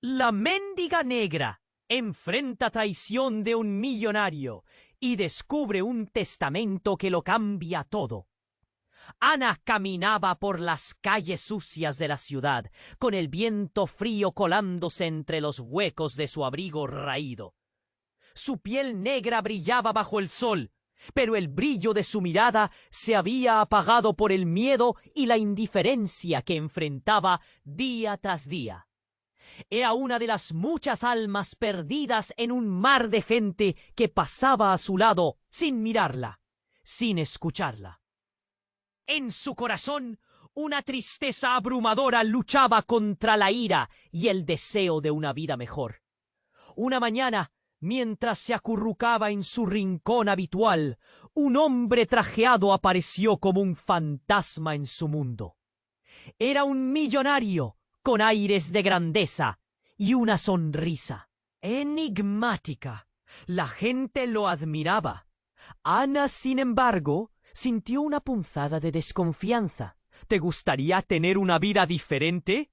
La mendiga negra enfrenta traición de un millonario y descubre un testamento que lo cambia todo. Ana caminaba por las calles sucias de la ciudad, con el viento frío colándose entre los huecos de su abrigo raído. Su piel negra brillaba bajo el sol, pero el brillo de su mirada se había apagado por el miedo y la indiferencia que enfrentaba día tras día. Era una de las muchas almas perdidas en un mar de gente que pasaba a su lado sin mirarla, sin escucharla. En su corazón, una tristeza abrumadora luchaba contra la ira y el deseo de una vida mejor. Una mañana, mientras se acurrucaba en su rincón habitual, un hombre trajeado apareció como un fantasma en su mundo. Era un millonario con aires de grandeza y una sonrisa enigmática. La gente lo admiraba. Ana, sin embargo, sintió una punzada de desconfianza. ¿Te gustaría tener una vida diferente?,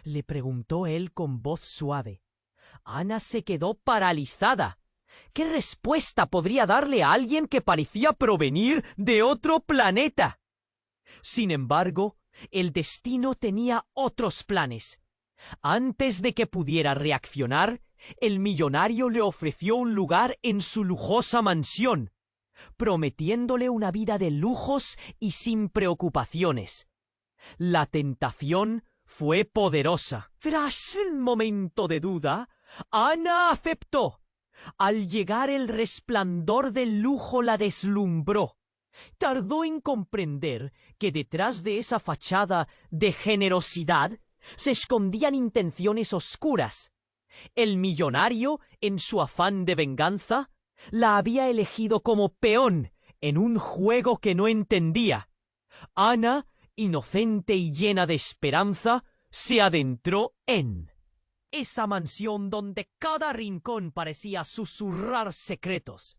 le preguntó él con voz suave. Ana se quedó paralizada. ¿Qué respuesta podría darle a alguien que parecía provenir de otro planeta? Sin embargo, el destino tenía otros planes. Antes de que pudiera reaccionar, el millonario le ofreció un lugar en su lujosa mansión, prometiéndole una vida de lujos y sin preocupaciones. La tentación fue poderosa. Tras un momento de duda, Ana aceptó. Al llegar, el resplandor del lujo la deslumbró. Tardó en comprender que detrás de esa fachada de generosidad se escondían intenciones oscuras. El millonario, en su afán de venganza, la había elegido como peón en un juego que no entendía. Ana, inocente y llena de esperanza, se adentró en esa mansión donde cada rincón parecía susurrar secretos.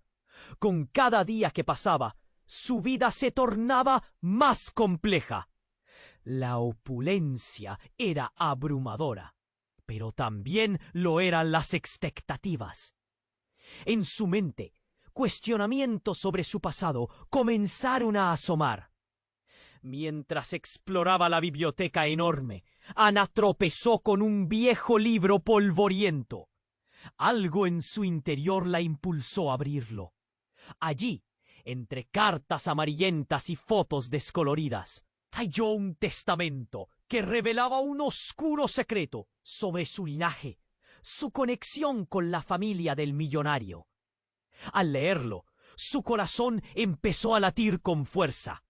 Con cada día que pasaba, su vida se tornaba más compleja. La opulencia era abrumadora, pero también lo eran las expectativas. En su mente, cuestionamientos sobre su pasado comenzaron a asomar. Mientras exploraba la biblioteca enorme, Ana tropezó con un viejo libro polvoriento. Algo en su interior la impulsó a abrirlo. Allí, entre cartas amarillentas y fotos descoloridas, halló un testamento que revelaba un oscuro secreto sobre su linaje, su conexión con la familia del millonario. Al leerlo, su corazón empezó a latir con fuerza.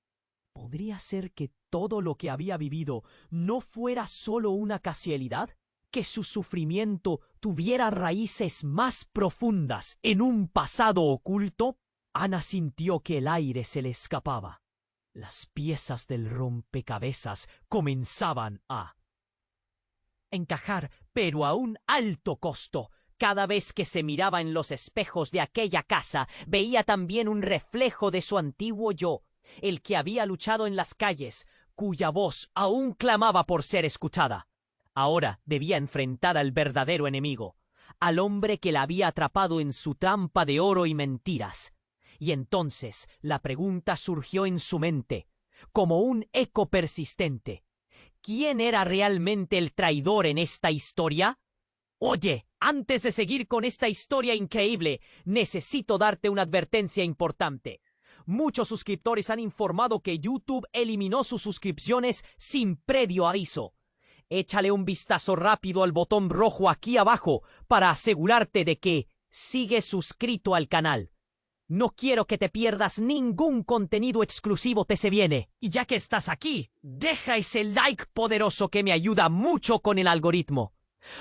¿Podría ser que todo lo que había vivido no fuera solo una casualidad? ¿Que su sufrimiento tuviera raíces más profundas en un pasado oculto? Ana sintió que el aire se le escapaba. Las piezas del rompecabezas comenzaban a encajar, pero a un alto costo. Cada vez que se miraba en los espejos de aquella casa, veía también un reflejo de su antiguo yo, el que había luchado en las calles, cuya voz aún clamaba por ser escuchada. Ahora debía enfrentar al verdadero enemigo, al hombre que la había atrapado en su trampa de oro y mentiras. Y entonces la pregunta surgió en su mente, como un eco persistente. ¿Quién era realmente el traidor en esta historia? Oye, antes de seguir con esta historia increíble, necesito darte una advertencia importante. Muchos suscriptores han informado que YouTube eliminó sus suscripciones sin previo aviso. Échale un vistazo rápido al botón rojo aquí abajo para asegurarte de que sigues suscrito al canal. No quiero que te pierdas ningún contenido exclusivo que se viene. Y ya que estás aquí, deja ese like poderoso que me ayuda mucho con el algoritmo.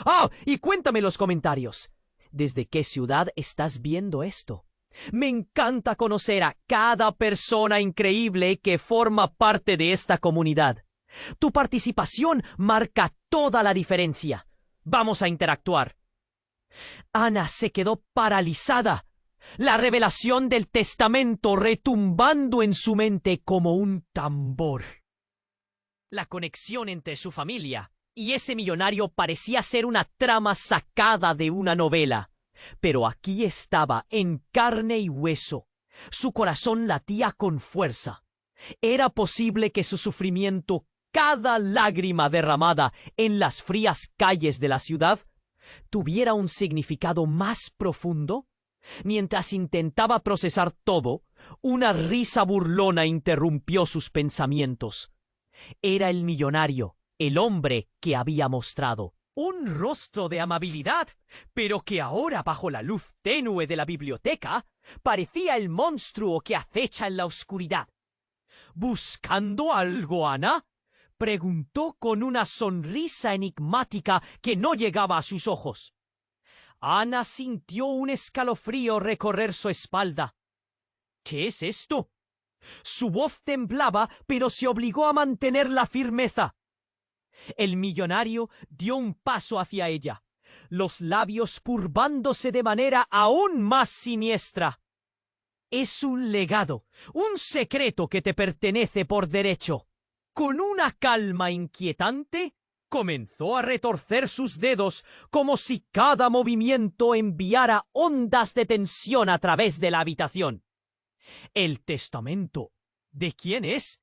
¡Ah! Y cuéntame en los comentarios, ¿desde qué ciudad estás viendo esto? Me encanta conocer a cada persona increíble que forma parte de esta comunidad. Tu participación marca toda la diferencia. Vamos a interactuar. Ana se quedó paralizada. La revelación del testamento retumbando en su mente como un tambor. La conexión entre su familia y ese millonario parecía ser una trama sacada de una novela. Pero aquí estaba en carne y hueso. Su corazón latía con fuerza. ¿Era posible que su sufrimiento, cada lágrima derramada en las frías calles de la ciudad, tuviera un significado más profundo? Mientras intentaba procesar todo, una risa burlona interrumpió sus pensamientos. Era el millonario, el hombre que había mostrado un rostro de amabilidad, pero que ahora, bajo la luz tenue de la biblioteca, parecía el monstruo que acecha en la oscuridad. ¿Buscando algo, Ana?, preguntó con una sonrisa enigmática que no llegaba a sus ojos. Ana sintió un escalofrío recorrer su espalda. ¿Qué es esto? Su voz temblaba, pero se obligó a mantener la firmeza. El millonario dio un paso hacia ella, los labios curvándose de manera aún más siniestra. Es un legado, un secreto que te pertenece por derecho. Con una calma inquietante, comenzó a retorcer sus dedos como si cada movimiento enviara ondas de tensión a través de la habitación. ¿El testamento de quién es?,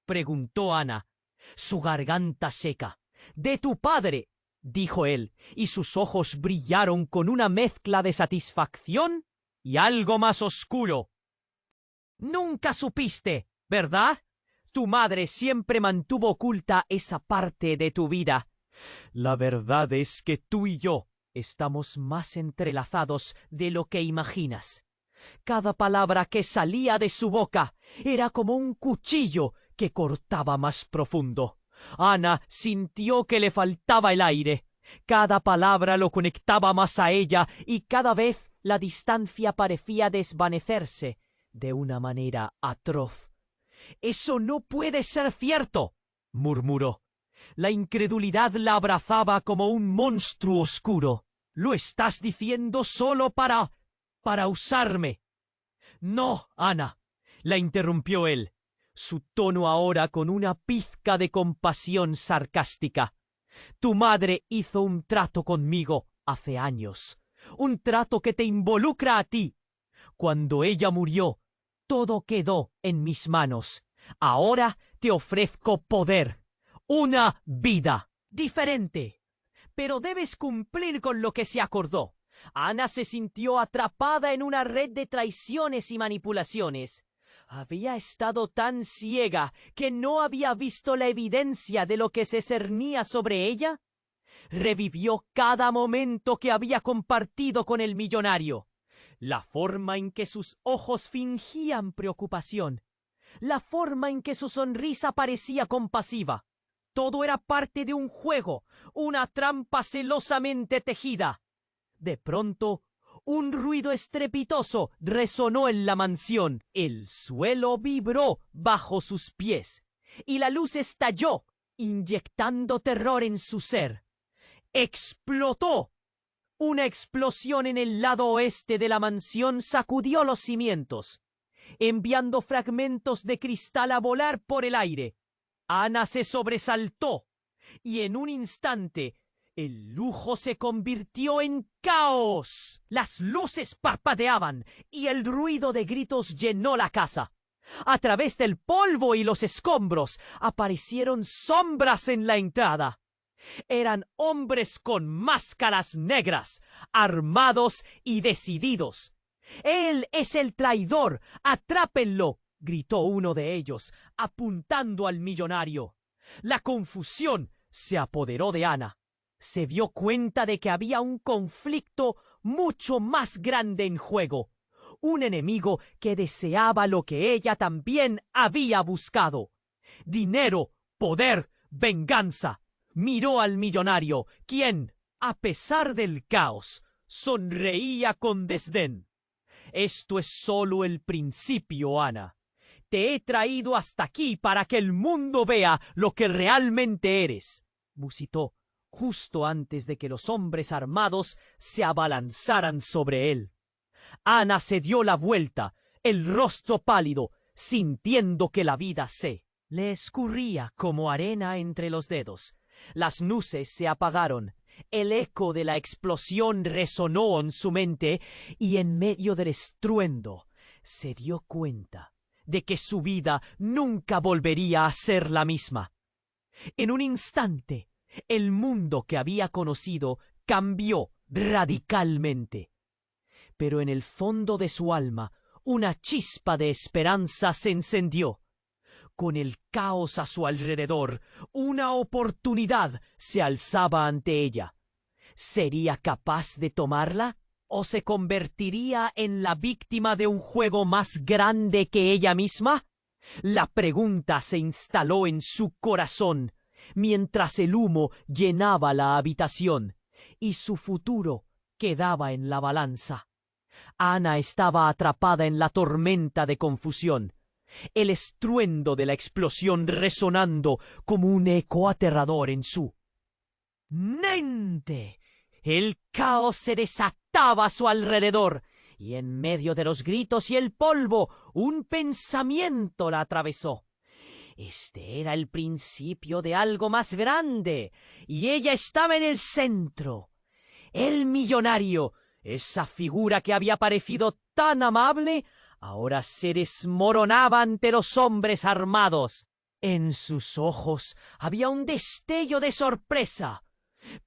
preguntó Ana, su garganta seca. «De tu padre», dijo él, y sus ojos brillaron con una mezcla de satisfacción y algo más oscuro. «Nunca supiste, ¿verdad? Tu madre siempre mantuvo oculta esa parte de tu vida. La verdad es que tú y yo estamos más entrelazados de lo que imaginas. Cada palabra que salía de su boca era como un cuchillo que cortaba más profundo. Ana sintió que le faltaba el aire. Cada palabra lo conectaba más a ella y cada vez la distancia parecía desvanecerse de una manera atroz. «Eso no puede ser cierto», murmuró. La incredulidad la abrazaba como un monstruo oscuro. «Lo estás diciendo solo para usarme». «No, Ana», la interrumpió él, su tono ahora con una pizca de compasión sarcástica. «Tu madre hizo un trato conmigo hace años, un trato que te involucra a ti. Cuando ella murió, todo quedó en mis manos. Ahora te ofrezco poder, una vida diferente. Pero debes cumplir con lo que se acordó». Ana se sintió atrapada en una red de traiciones y manipulaciones. Había estado tan ciega que no había visto la evidencia de lo que se cernía sobre ella. Revivió cada momento que había compartido con el millonario. La forma en que sus ojos fingían preocupación. La forma en que su sonrisa parecía compasiva. Todo era parte de un juego, una trampa celosamente tejida. De pronto, un ruido estrepitoso resonó en la mansión. El suelo vibró bajo sus pies y la luz estalló, inyectando terror en su ser. ¡Explotó! Una explosión en el lado oeste de la mansión sacudió los cimientos, enviando fragmentos de cristal a volar por el aire. Ana se sobresaltó y en un instante el lujo se convirtió en caos. Las luces parpadeaban y el ruido de gritos llenó la casa. A través del polvo y los escombros aparecieron sombras en la entrada. Eran hombres con máscaras negras, armados y decididos. «Él es el traidor, atrápenlo», gritó uno de ellos, apuntando al millonario. La confusión se apoderó de Ana. Se dio cuenta de que había un conflicto mucho más grande en juego, un enemigo que deseaba lo que ella también había buscado: dinero, poder, venganza. Miró al millonario, quien, a pesar del caos, sonreía con desdén. «Esto es solo el principio, Ana. Te he traído hasta aquí para que el mundo vea lo que realmente eres», musitó, justo antes de que los hombres armados se abalanzaran sobre él. Ana se dio la vuelta, el rostro pálido, sintiendo que la vida se le escurría como arena entre los dedos. Las luces se apagaron. El eco de la explosión resonó en su mente y en medio del estruendo se dio cuenta de que su vida nunca volvería a ser la misma. En un instante, el mundo que había conocido cambió radicalmente. Pero en el fondo de su alma, una chispa de esperanza se encendió. Con el caos a su alrededor, una oportunidad se alzaba ante ella. ¿Sería capaz de tomarla? ¿O se convertiría en la víctima de un juego más grande que ella misma? La pregunta se instaló en su corazón, mientras el humo llenaba la habitación, y su futuro quedaba en la balanza. Ana estaba atrapada en la tormenta de confusión, el estruendo de la explosión resonando como un eco aterrador en su mente. El caos se desataba a su alrededor, y en medio de los gritos y el polvo, un pensamiento la atravesó. Este era el principio de algo más grande, y ella estaba en el centro. El millonario, esa figura que había parecido tan amable, ahora se desmoronaba ante los hombres armados. En sus ojos había un destello de sorpresa,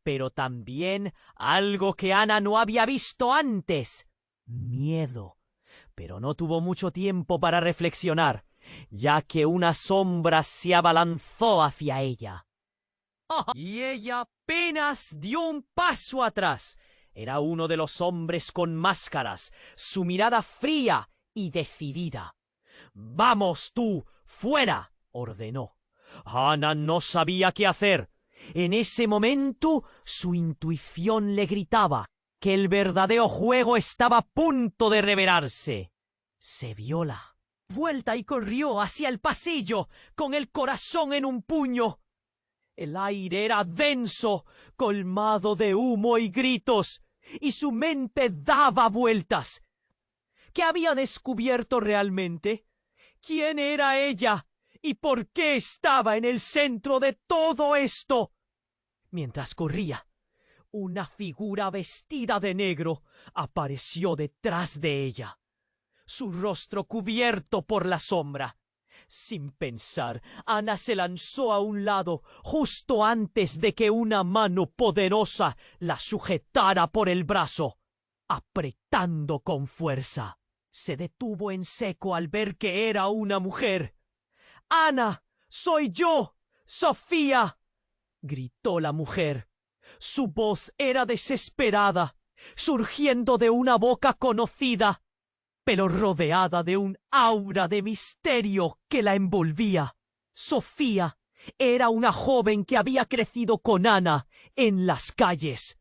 pero también algo que Ana no había visto antes: miedo. Pero no tuvo mucho tiempo para reflexionar, ya que una sombra se abalanzó hacia ella. Y ella apenas dio un paso atrás. Era uno de los hombres con máscaras, su mirada fría y decidida. «¡Vamos tú, fuera!», ordenó. Ana no sabía qué hacer. En ese momento, su intuición le gritaba que el verdadero juego estaba a punto de revelarse. Se vio la vuelta y corrió hacia el pasillo, con el corazón en un puño. El aire era denso, colmado de humo y gritos, y su mente daba vueltas. ¿Qué había descubierto realmente? ¿Quién era ella? ¿Y por qué estaba en el centro de todo esto? Mientras corría, una figura vestida de negro apareció detrás de ella, su rostro cubierto por la sombra. Sin pensar, Ana se lanzó a un lado justo antes de que una mano poderosa la sujetara por el brazo, apretando con fuerza. Se detuvo en seco al ver que era una mujer. «¡Ana! ¡Soy yo! ¡Sofía!», gritó la mujer. Su voz era desesperada, surgiendo de una boca conocida, pero rodeada de un aura de misterio que la envolvía. Sofía era una joven que había crecido con Ana en las calles.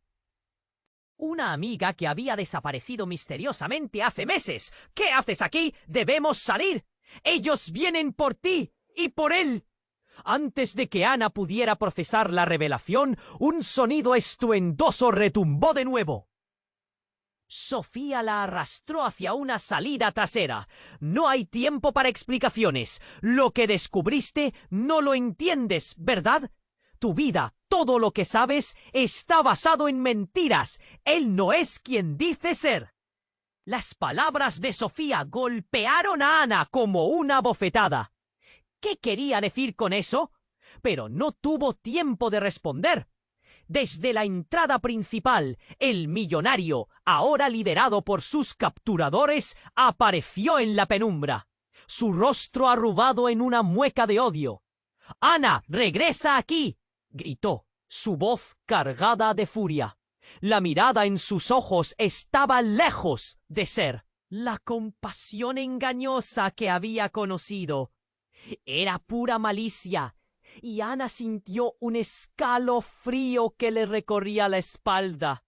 «Una amiga que había desaparecido misteriosamente hace meses. ¿Qué haces aquí? ¡Debemos salir! Ellos vienen por ti y por él». Antes de que Ana pudiera procesar la revelación, un sonido estruendoso retumbó de nuevo. Sofía la arrastró hacia una salida trasera. «No hay tiempo para explicaciones. Lo que descubriste no lo entiendes, ¿verdad? Tu vida, todo lo que sabes, está basado en mentiras. Él no es quien dice ser». Las palabras de Sofía golpearon a Ana como una bofetada. ¿Qué quería decir con eso? Pero no tuvo tiempo de responder. Desde la entrada principal, el millonario, ahora liderado por sus capturadores, apareció en la penumbra, su rostro arrugado en una mueca de odio. «¡Ana, regresa aquí!», gritó, su voz cargada de furia. La mirada en sus ojos estaba lejos de ser la compasión engañosa que había conocido. Era pura malicia, y Ana sintió un escalofrío que le recorría la espalda.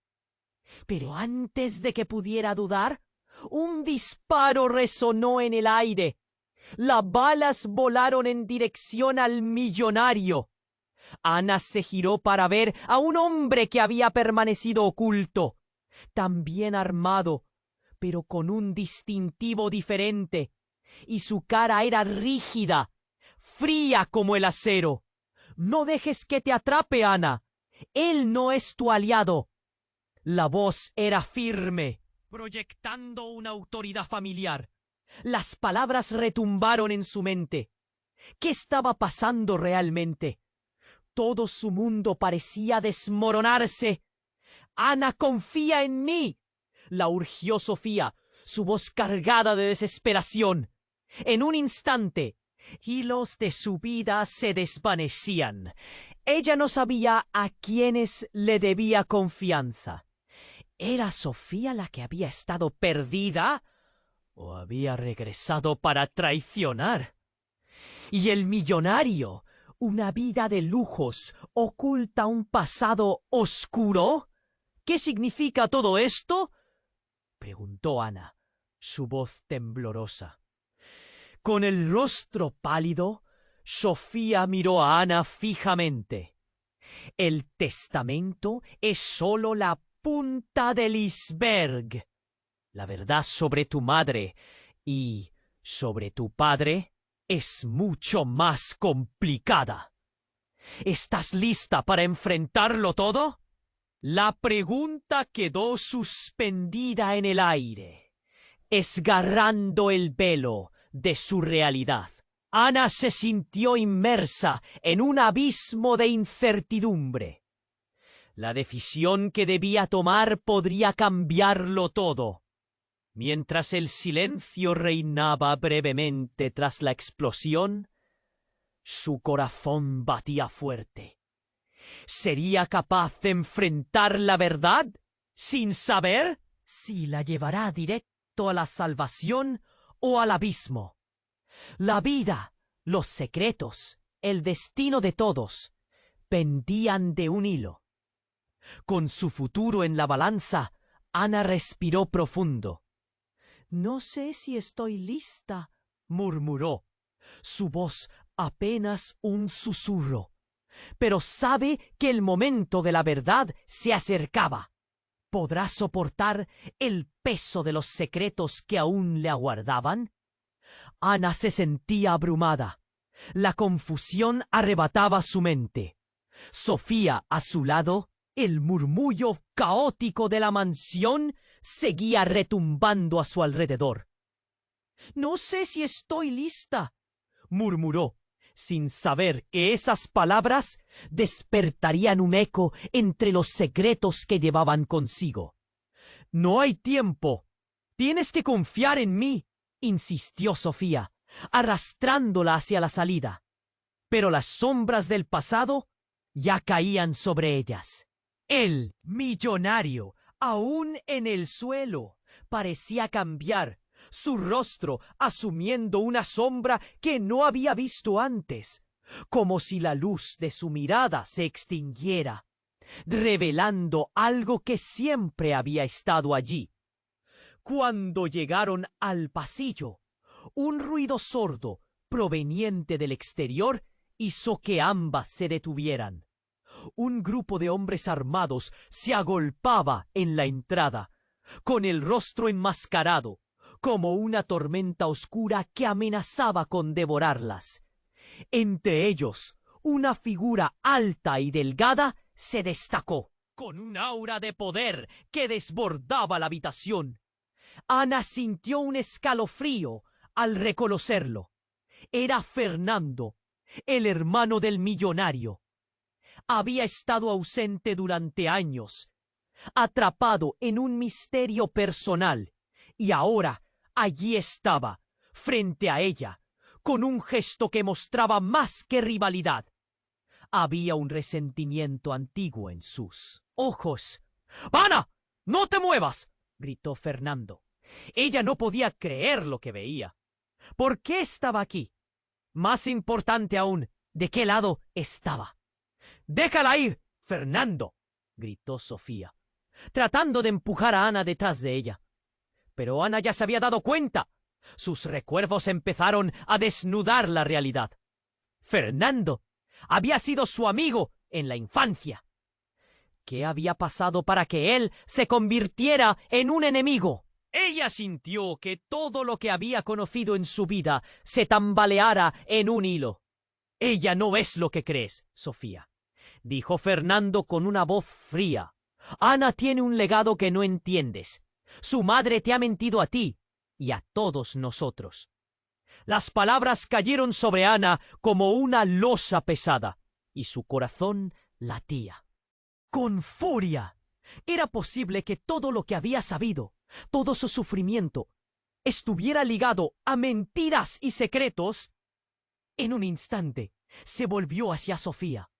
Pero antes de que pudiera dudar, un disparo resonó en el aire. Las balas volaron en dirección al millonario. Ana se giró para ver a un hombre que había permanecido oculto, también armado, pero con un distintivo diferente, y su cara era rígida, fría como el acero. No dejes que te atrape, Ana. Él no es tu aliado. La voz era firme, proyectando una autoridad familiar. Las palabras retumbaron en su mente. ¿Qué estaba pasando realmente? Todo su mundo parecía desmoronarse. Ana, confía en mí. La urgió Sofía, su voz cargada de desesperación. En un instante, hilos de su vida se desvanecían. Ella no sabía a quiénes le debía confianza. ¿Era Sofía la que había estado perdida o había regresado para traicionar? Y el millonario, una vida de lujos, oculta un pasado oscuro. ¿Qué significa todo esto?, preguntó Ana, su voz temblorosa. Con el rostro pálido, Sofía miró a Ana fijamente. El testamento es solo la punta del iceberg. La verdad sobre tu madre y sobre tu padre es mucho más complicada. ¿Estás lista para enfrentarlo todo? La pregunta quedó suspendida en el aire, esgarrando el velo de su realidad. Ana se sintió inmersa en un abismo de incertidumbre. La decisión que debía tomar podría cambiarlo todo. Mientras el silencio reinaba brevemente tras la explosión, su corazón batía fuerte. ¿Sería capaz de enfrentar la verdad sin saber si la llevará directo a la salvación o al abismo? La vida, los secretos, el destino de todos pendían de un hilo. Con su futuro en la balanza, Ana respiró profundo. «No sé si estoy lista», murmuró, su voz apenas un susurro. Pero sabe que el momento de la verdad se acercaba. ¿Podrá soportar el peso de los secretos que aún le aguardaban? Ana se sentía abrumada. La confusión arrebataba su mente. Sofía, a su lado, el murmullo caótico de la mansión seguía retumbando a su alrededor. «No sé si estoy lista», murmuró, sin saber que esas palabras despertarían un eco entre los secretos que llevaban consigo. «No hay tiempo. Tienes que confiar en mí», insistió Sofía, arrastrándola hacia la salida. Pero las sombras del pasado ya caían sobre ellas. El millonario, aún en el suelo, parecía cambiar, su rostro asumiendo una sombra que no había visto antes, como si la luz de su mirada se extinguiera, revelando algo que siempre había estado allí. Cuando llegaron al pasillo, un ruido sordo proveniente del exterior hizo que ambas se detuvieran. Un grupo de hombres armados se agolpaba en la entrada, con el rostro enmascarado, como una tormenta oscura que amenazaba con devorarlas. Entre ellos, una figura alta y delgada se destacó, con un aura de poder que desbordaba la habitación. Ana sintió un escalofrío al reconocerlo. Era Fernando, el hermano del millonario. Había estado ausente durante años, atrapado en un misterio personal, y ahora allí estaba, frente a ella, con un gesto que mostraba más que rivalidad. Había un resentimiento antiguo en sus ojos. «¡Ana! ¡No te muevas!», gritó Fernando. Ella no podía creer lo que veía. ¿Por qué estaba aquí? Más importante aún, ¿de qué lado estaba? «¡Déjala ir, Fernando!», gritó Sofía, tratando de empujar a Ana detrás de ella. Pero Ana ya se había dado cuenta. Sus recuerdos empezaron a desnudar la realidad. Fernando había sido su amigo en la infancia. ¿Qué había pasado para que él se convirtiera en un enemigo? Ella sintió que todo lo que había conocido en su vida se tambaleara en un hilo. Ella no es lo que crees, Sofía, dijo Fernando con una voz fría. Ana tiene un legado que no entiendes. Su madre te ha mentido a ti y a todos nosotros. Las palabras cayeron sobre Ana como una losa pesada, y su corazón latía. Con furia. Era posible que todo lo que había sabido, todo su sufrimiento, estuviera ligado a mentiras y secretos. En un instante se volvió hacia Sofía,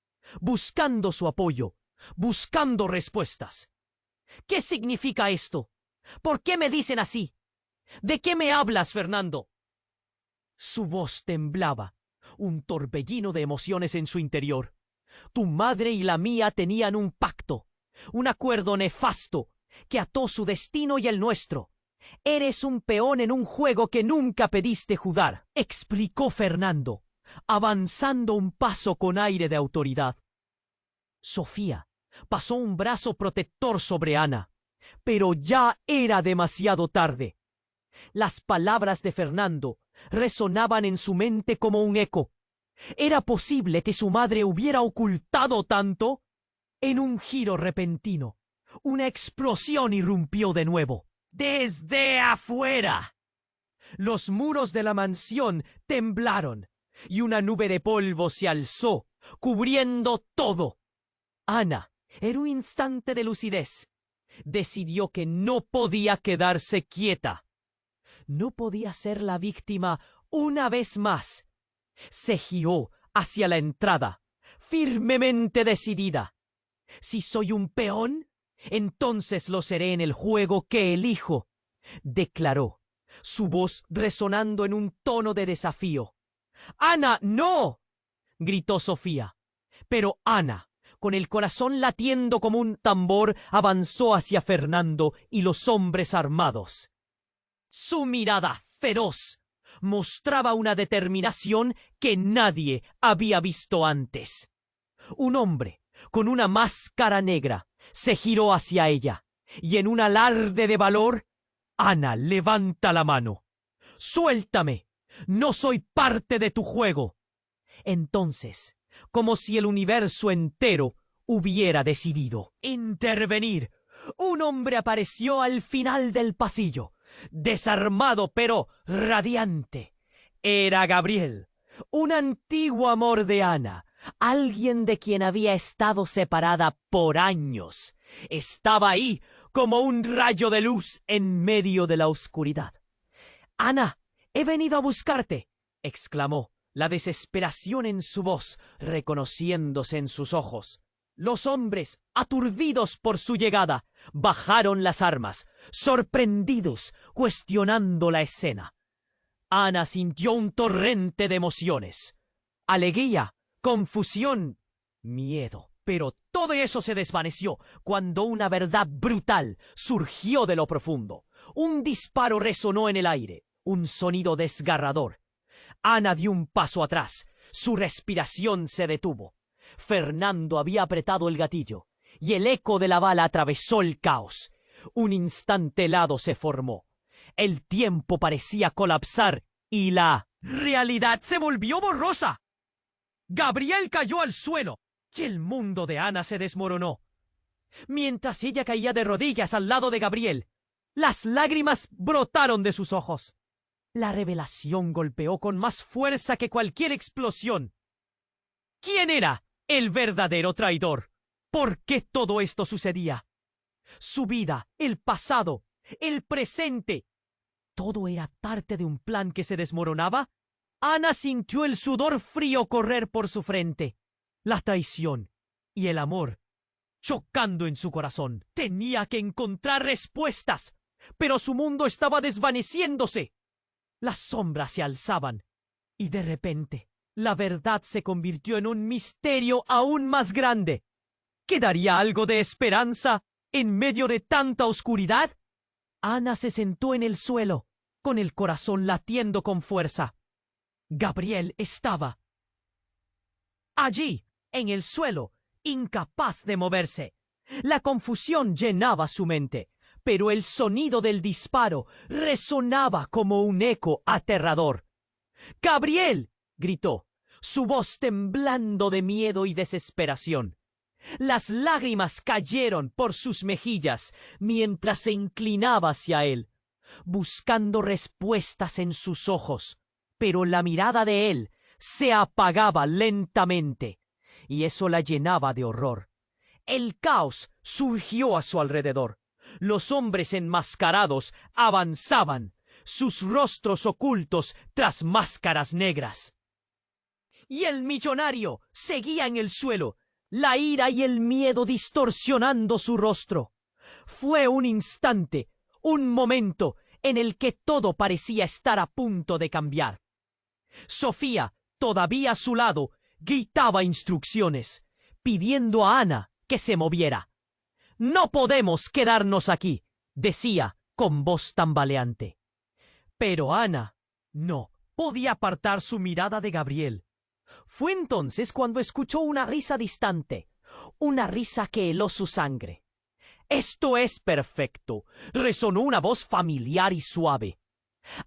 buscando su apoyo, buscando respuestas. ¿Qué significa esto? ¿Por qué me dicen así? ¿De qué me hablas, Fernando? Su voz temblaba, un torbellino de emociones en su interior. Tu madre y la mía tenían un pacto, un acuerdo nefasto que ató su destino y el nuestro. Eres un peón en un juego que nunca pediste jugar, explicó Fernando, avanzando un paso con aire de autoridad. Sofía pasó un brazo protector sobre Ana, pero ya era demasiado tarde. Las palabras de Fernando resonaban en su mente como un eco. ¿Era posible que su madre hubiera ocultado tanto? En un giro repentino, una explosión irrumpió de nuevo. ¡Desde afuera! Los muros de la mansión temblaron y una nube de polvo se alzó, cubriendo todo. Ana, en un instante de lucidez, decidió que no podía quedarse quieta. No podía ser la víctima una vez más. Se giró hacia la entrada, firmemente decidida. Si soy un peón, entonces lo seré en el juego que elijo, declaró, su voz resonando en un tono de desafío. ¡Ana, no!, gritó Sofía. Pero Ana, con el corazón latiendo como un tambor, avanzó hacia Fernando y los hombres armados. Su mirada feroz mostraba una determinación que nadie había visto antes. Un hombre con una máscara negra se giró hacia ella, y en un alarde de valor, Ana levanta la mano. ¡Suéltame! ¡No soy parte de tu juego! Entonces, como si el universo entero hubiera decidido intervenir, un hombre apareció al final del pasillo, desarmado pero radiante. Era Gabriel, un antiguo amor de Ana, alguien de quien había estado separada por años. Estaba ahí como un rayo de luz en medio de la oscuridad. «Ana, he venido a buscarte», exclamó, la desesperación en su voz reconociéndose en sus ojos. Los hombres, aturdidos por su llegada, bajaron las armas, sorprendidos, cuestionando la escena. Ana sintió un torrente de emociones. Alegría, confusión, miedo. Pero todo eso se desvaneció cuando una verdad brutal surgió de lo profundo. Un disparo resonó en el aire, un sonido desgarrador. Ana dio un paso atrás, su respiración se detuvo. Fernando había apretado el gatillo, y el eco de la bala atravesó el caos. Un instante helado se formó. El tiempo parecía colapsar, y la realidad se volvió borrosa. Gabriel cayó al suelo, y el mundo de Ana se desmoronó. Mientras ella caía de rodillas al lado de Gabriel, las lágrimas brotaron de sus ojos. La revelación golpeó con más fuerza que cualquier explosión. ¿Quién era el verdadero traidor? ¿Por qué todo esto sucedía? Su vida, el pasado, el presente, ¿todo era parte de un plan que se desmoronaba? Ana sintió el sudor frío correr por su frente. La traición y el amor chocando en su corazón. Tenía que encontrar respuestas, pero su mundo estaba desvaneciéndose. Las sombras se alzaban, y de repente la verdad se convirtió en un misterio aún más grande. ¿Quedaría algo de esperanza en medio de tanta oscuridad? Ana se sentó en el suelo, con el corazón latiendo con fuerza. Gabriel estaba allí, en el suelo, incapaz de moverse. La confusión llenaba su mente, pero el sonido del disparo resonaba como un eco aterrador. «¡Gabriel!», gritó. su voz temblando de miedo y desesperación. Las lágrimas cayeron por sus mejillas mientras se inclinaba hacia él, buscando respuestas en sus ojos, pero la mirada de él se apagaba lentamente, y eso la llenaba de horror. El caos surgió a su alrededor. Los hombres enmascarados avanzaban, sus rostros ocultos tras máscaras negras. Y el millonario seguía en el suelo, la ira y el miedo distorsionando su rostro. Fue un instante, un momento en el que todo parecía estar a punto de cambiar. Sofía, todavía a su lado, gritaba instrucciones, pidiendo a Ana que se moviera. «No podemos quedarnos aquí», decía con voz tambaleante. Pero Ana no podía apartar su mirada de Gabriel. Fue entonces cuando escuchó una risa distante, una risa que heló su sangre. «Esto es perfecto», resonó una voz familiar y suave.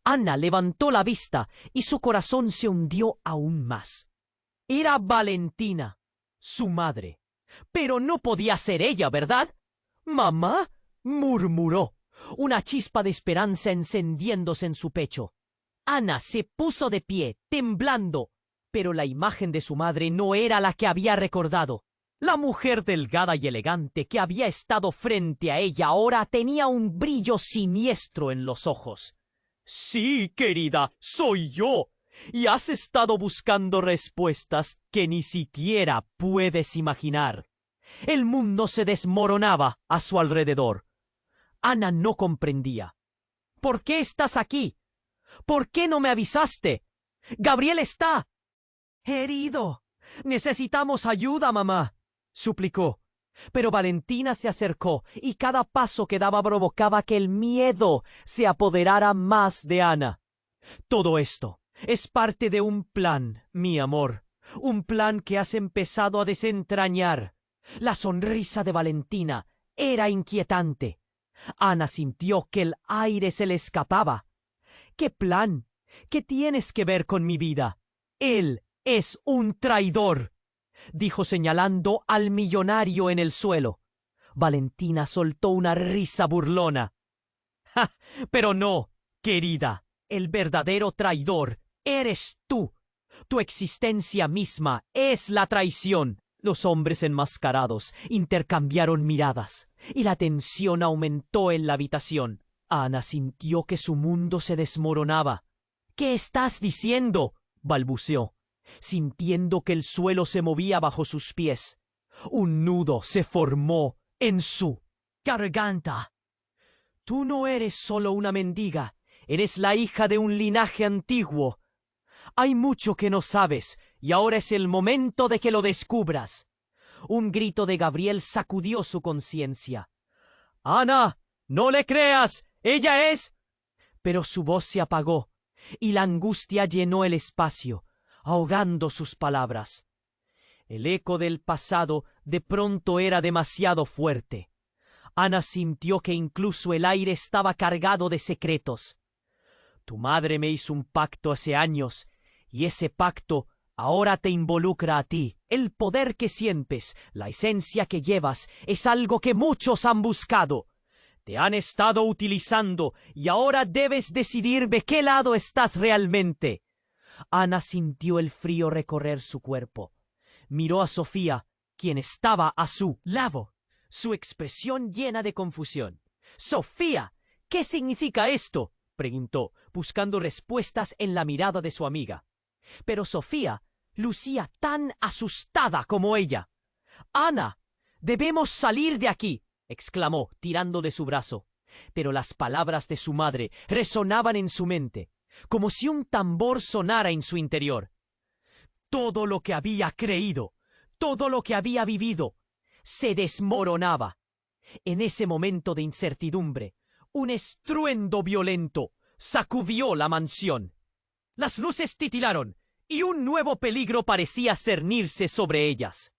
Ana levantó la vista y su corazón se hundió aún más. Era Valentina, su madre. Pero no podía ser ella, ¿verdad? «¿Mamá?», murmuró, una chispa de esperanza encendiéndose en su pecho. Ana se puso de pie, temblando, pero la imagen de su madre no era la que había recordado. La mujer delgada y elegante que había estado frente a ella ahora tenía un brillo siniestro en los ojos. «Sí, querida, soy yo. Y has estado buscando respuestas que ni siquiera puedes imaginar». El mundo se desmoronaba a su alrededor. Ana no comprendía. «¿Por qué estás aquí? ¿Por qué no me avisaste? Gabriel está herido. Necesitamos ayuda, mamá», suplicó. Pero Valentina se acercó y cada paso que daba provocaba que el miedo se apoderara más de Ana. «Todo esto es parte de un plan, mi amor, un plan que has empezado a desentrañar». La sonrisa de Valentina era inquietante. Ana sintió que el aire se le escapaba. «¿Qué plan? ¿Qué tienes que ver con mi vida? Él es un traidor», dijo señalando al millonario en el suelo. Valentina soltó una risa burlona. «Ja, pero no, querida. El verdadero traidor eres tú. Tu existencia misma es la traición». Los hombres enmascarados intercambiaron miradas y la tensión aumentó en la habitación. Ana sintió que su mundo se desmoronaba. «¿Qué estás diciendo?», balbuceó, sintiendo que el suelo se movía bajo sus pies. Un nudo se formó en su garganta. «Tú no eres solo una mendiga, eres la hija de un linaje antiguo. Hay mucho que no sabes, y ahora es el momento de que lo descubras». Un grito de Gabriel sacudió su conciencia. «¡Ana! ¡No le creas! ¡Ella es...!» Pero su voz se apagó, y la angustia llenó el espacio, ahogando sus palabras. El eco del pasado de pronto era demasiado fuerte. Ana sintió que incluso el aire estaba cargado de secretos. «Tu madre me hizo un pacto hace años, y ese pacto ahora te involucra a ti. El poder que sientes, la esencia que llevas, es algo que muchos han buscado. Te han estado utilizando y ahora debes decidir de qué lado estás realmente». Ana sintió el frío recorrer su cuerpo. Miró a Sofía, quien estaba a su lado, su expresión llena de confusión. «Sofía, ¿qué significa esto?», preguntó, buscando respuestas en la mirada de su amiga. Pero Sofía lucía tan asustada como ella. «Ana, debemos salir de aquí», exclamó, tirando de su brazo. Pero las palabras de su madre resonaban en su mente, como si un tambor sonara en su interior. Todo lo que había creído, todo lo que había vivido, se desmoronaba. En ese momento de incertidumbre, un estruendo violento sacudió la mansión. Las luces titilaron y un nuevo peligro parecía cernirse sobre ellas.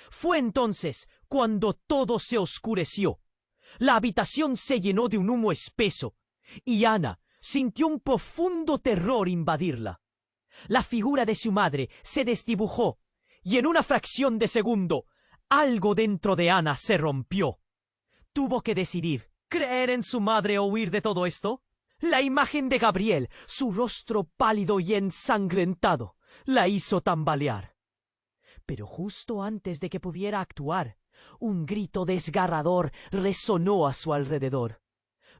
Fue entonces cuando todo se oscureció. La habitación se llenó de un humo espeso y Ana sintió un profundo terror invadirla. La figura de su madre se desdibujó, y en una fracción de segundo, algo dentro de Ana se rompió. Tuvo que decidir, ¿creer en su madre o huir de todo esto? La imagen de Gabriel, su rostro pálido y ensangrentado, la hizo tambalear. Pero justo antes de que pudiera actuar, un grito desgarrador resonó a su alrededor.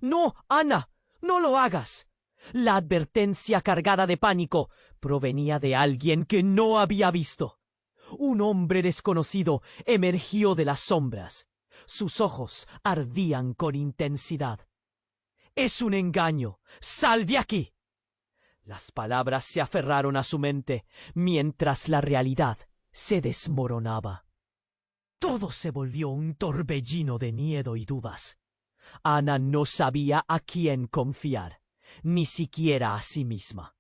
«¡No, Ana! ¡No lo hagas!». La advertencia cargada de pánico provenía de alguien que no había visto. Un hombre desconocido emergió de las sombras. Sus ojos ardían con intensidad. «Es un engaño. ¡Sal de aquí!». Las palabras se aferraron a su mente, mientras la realidad se desmoronaba. Todo se volvió un torbellino de miedo y dudas. Ana no sabía a quién confiar, ni siquiera a sí misma.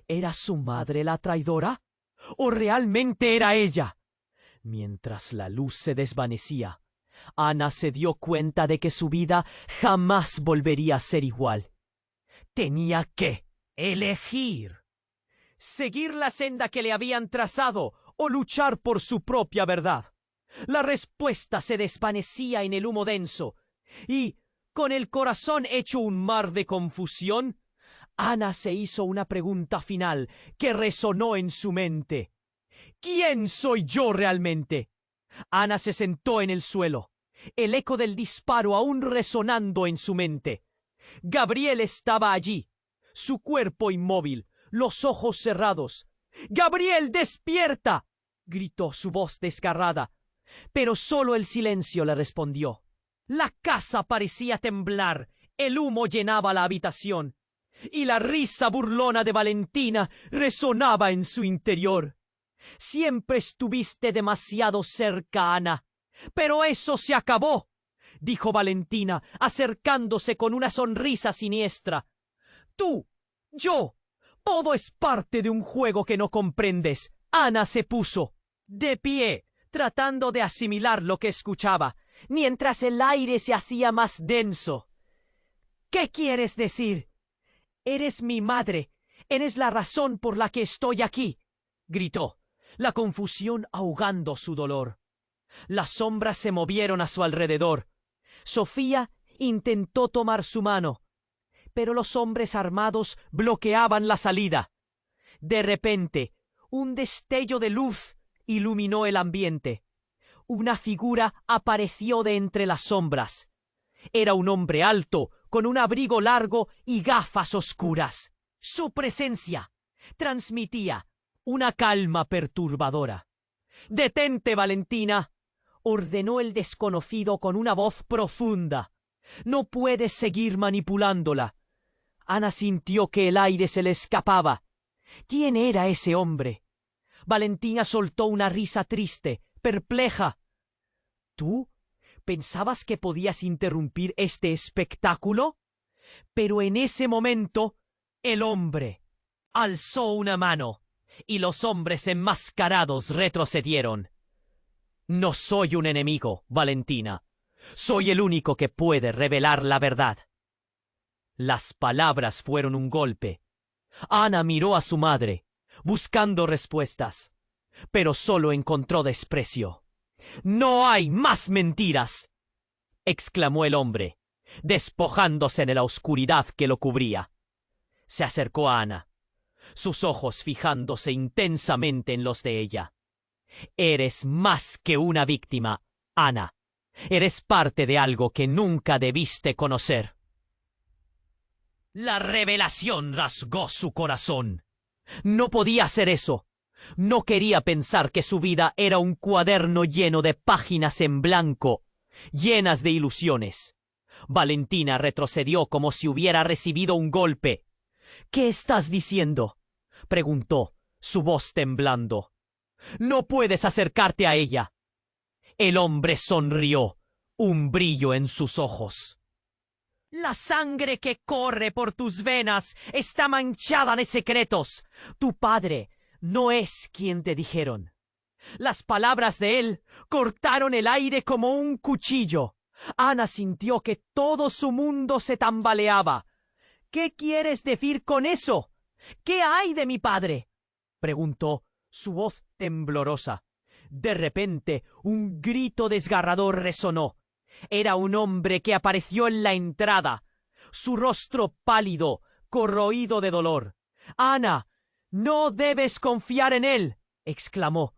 ¿Era su madre la traidora? ¿O realmente era ella? Mientras la luz se desvanecía, Ana se dio cuenta de que su vida jamás volvería a ser igual. Tenía que elegir. Seguir la senda que le habían trazado o luchar por su propia verdad. La respuesta se desvanecía en el humo denso, y, con el corazón hecho un mar de confusión, Ana se hizo una pregunta final que resonó en su mente. ¿Quién soy yo realmente? Ana se sentó en el suelo, el eco del disparo aún resonando en su mente. Gabriel estaba allí, su cuerpo inmóvil, los ojos cerrados. «¡Gabriel, despierta!», gritó su voz desgarrada, pero solo el silencio le respondió. La casa parecía temblar, el humo llenaba la habitación, y la risa burlona de Valentina resonaba en su interior. «Siempre estuviste demasiado cerca, Ana. Pero eso se acabó», dijo Valentina, acercándose con una sonrisa siniestra. «Tú, yo, todo es parte de un juego que no comprendes». Ana se puso de pie, tratando de asimilar lo que escuchaba, mientras el aire se hacía más denso. «¿Qué quieres decir?». «Eres mi madre. Eres la razón por la que estoy aquí», gritó, la confusión ahogando su dolor. Las sombras se movieron a su alrededor. Sofía intentó tomar su mano, pero los hombres armados bloqueaban la salida. De repente, un destello de luz iluminó el ambiente. Una figura apareció de entre las sombras. Era un hombre alto, con un abrigo largo y gafas oscuras. Su presencia transmitía una calma perturbadora. «Detente, Valentina», ordenó el desconocido con una voz profunda. «No puedes seguir manipulándola». Ana sintió que el aire se le escapaba. ¿Quién era ese hombre? Valentina soltó una risa triste, perpleja. ¿Tú pensabas que podías interrumpir este espectáculo? Pero en ese momento, el hombre alzó una mano, y los hombres enmascarados retrocedieron. «No soy un enemigo, Valentina. Soy el único que puede revelar la verdad». Las palabras fueron un golpe. Ana miró a su madre, buscando respuestas, pero solo encontró desprecio. «¡No hay más mentiras!», exclamó el hombre, despojándose de la oscuridad que lo cubría. Se acercó a Ana, sus ojos fijándose intensamente en los de ella. «Eres más que una víctima, Ana. Eres parte de algo que nunca debiste conocer». La revelación rasgó su corazón. No podía hacer eso. No quería pensar que su vida era un cuaderno lleno de páginas en blanco, llenas de ilusiones. Valentina retrocedió como si hubiera recibido un golpe. «¿Qué estás diciendo?», preguntó, su voz temblando. «No puedes acercarte a ella». El hombre sonrió, un brillo en sus ojos. «La sangre que corre por tus venas está manchada de secretos. Tu padre no es quien te dijeron». Las palabras de él cortaron el aire como un cuchillo. Ana sintió que todo su mundo se tambaleaba. «¿Qué quieres decir con eso? ¿Qué hay de mi padre?». preguntó, su voz temblorosa. De repente, un grito desgarrador resonó. Era un hombre que apareció en la entrada, su rostro pálido, corroído de dolor. «Ana, no debes confiar en él», exclamó.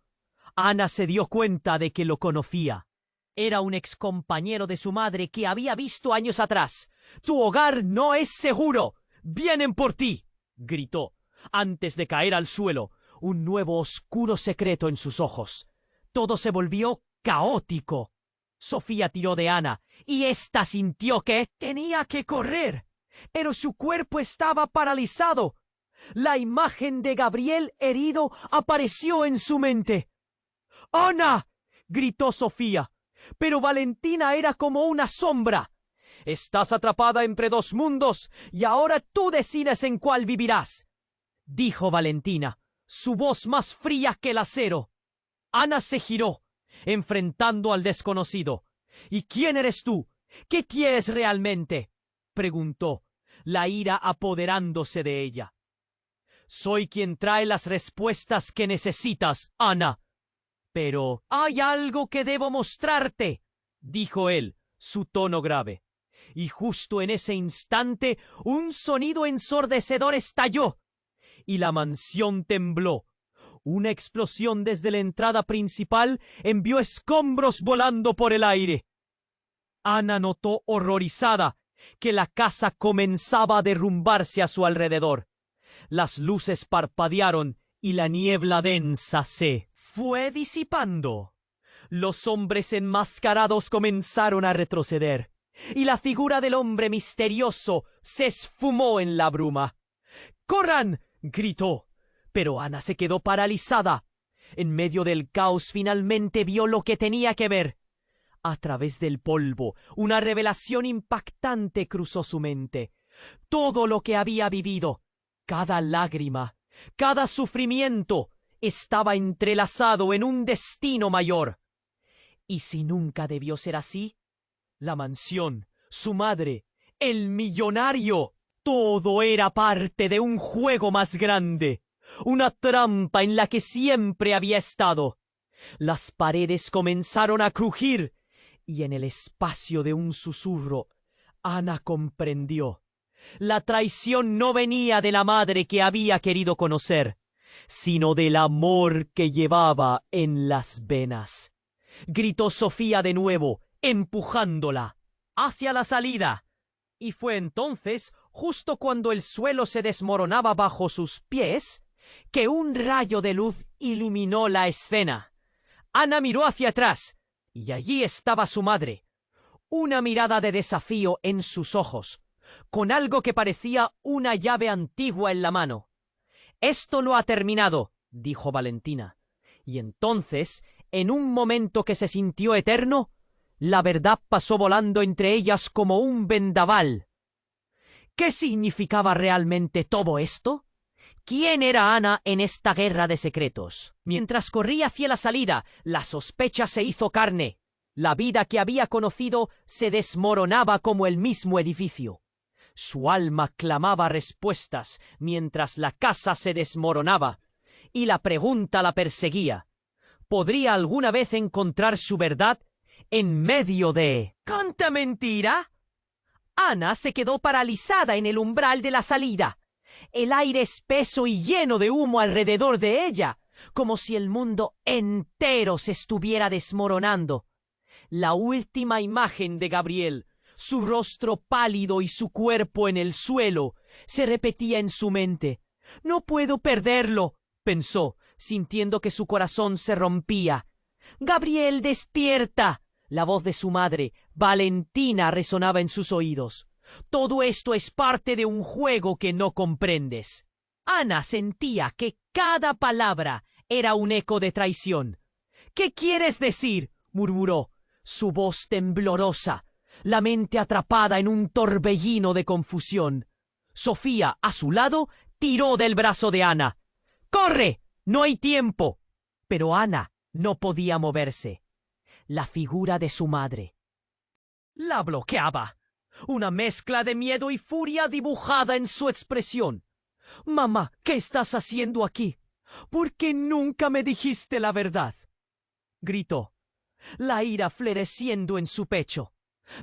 Ana se dio cuenta de que lo conocía. Era un excompañero de su madre que había visto años atrás. «Tu hogar no es seguro. Vienen por ti», gritó, antes de caer al suelo, un nuevo oscuro secreto en sus ojos. Todo se volvió caótico. Sofía tiró de Ana, y ésta sintió que tenía que correr, pero su cuerpo estaba paralizado. La imagen de Gabriel herido apareció en su mente. «¡Ana!», gritó Sofía, pero Valentina era como una sombra. «Estás atrapada entre dos mundos, y ahora tú decides en cuál vivirás», dijo Valentina, su voz más fría que el acero. Ana se giró, enfrentando al desconocido. «¿Y quién eres tú? ¿Qué tienes realmente?», preguntó, la ira apoderándose de ella. «Soy quien trae las respuestas que necesitas, Ana». «Pero hay algo que debo mostrarte», dijo él, su tono grave. Y justo en ese instante un sonido ensordecedor estalló, y la mansión tembló. Una explosión desde la entrada principal envió escombros volando por el aire. Ana notó horrorizada que la casa comenzaba a derrumbarse a su alrededor. Las luces parpadearon y la niebla densa se fue disipando. Los hombres enmascarados comenzaron a retroceder, y la figura del hombre misterioso se esfumó en la bruma. «¡Corran!», gritó, pero Ana se quedó paralizada. En medio del caos finalmente vio lo que tenía que ver. A través del polvo, una revelación impactante cruzó su mente. Todo lo que había vivido, cada lágrima, cada sufrimiento, estaba entrelazado en un destino mayor. ¿Y si nunca debió ser así? La mansión, su madre, el millonario, todo era parte de un juego más grande, una trampa en la que siempre había estado. Las paredes comenzaron a crujir, y en el espacio de un susurro, Ana comprendió. La traición no venía de la madre que había querido conocer, sino del amor que llevaba en las venas. Gritó Sofía de nuevo, empujándola hacia la salida. Y fue entonces, justo cuando el suelo se desmoronaba bajo sus pies, que un rayo de luz iluminó la escena. Ana miró hacia atrás, y allí estaba su madre, una mirada de desafío en sus ojos, con algo que parecía una llave antigua en la mano. «Esto no ha terminado», dijo Valentina, y entonces, en un momento que se sintió eterno, la verdad pasó volando entre ellas como un vendaval. ¿Qué significaba realmente todo esto? ¿Quién era Ana en esta guerra de secretos? Mientras corría hacia la salida, la sospecha se hizo carne. La vida que había conocido se desmoronaba como el mismo edificio. Su alma clamaba respuestas mientras la casa se desmoronaba, y la pregunta la perseguía. ¿Podría alguna vez encontrar su verdad en medio de tanta mentira? Ana se quedó paralizada en el umbral de la salida. El aire espeso y lleno de humo alrededor de ella, como si el mundo entero se estuviera desmoronando. La última imagen de Gabriel, su rostro pálido y su cuerpo en el suelo, se repetía en su mente. «No puedo perderlo», pensó, sintiendo que su corazón se rompía. «Gabriel, despierta». La voz de su madre, Valentina, resonaba en sus oídos. «Todo esto es parte de un juego que no comprendes». Ana sentía que cada palabra era un eco de traición. «¿Qué quieres decir?», murmuró, su voz temblorosa, la mente atrapada en un torbellino de confusión. Sofía, a su lado, tiró del brazo de Ana. «¡Corre! ¡No hay tiempo!». Pero Ana no podía moverse. La figura de su madre la bloqueaba. Una mezcla de miedo y furia dibujada en su expresión. «Mamá, ¿qué estás haciendo aquí? ¿Por qué nunca me dijiste la verdad?, gritó, la ira floreciendo en su pecho.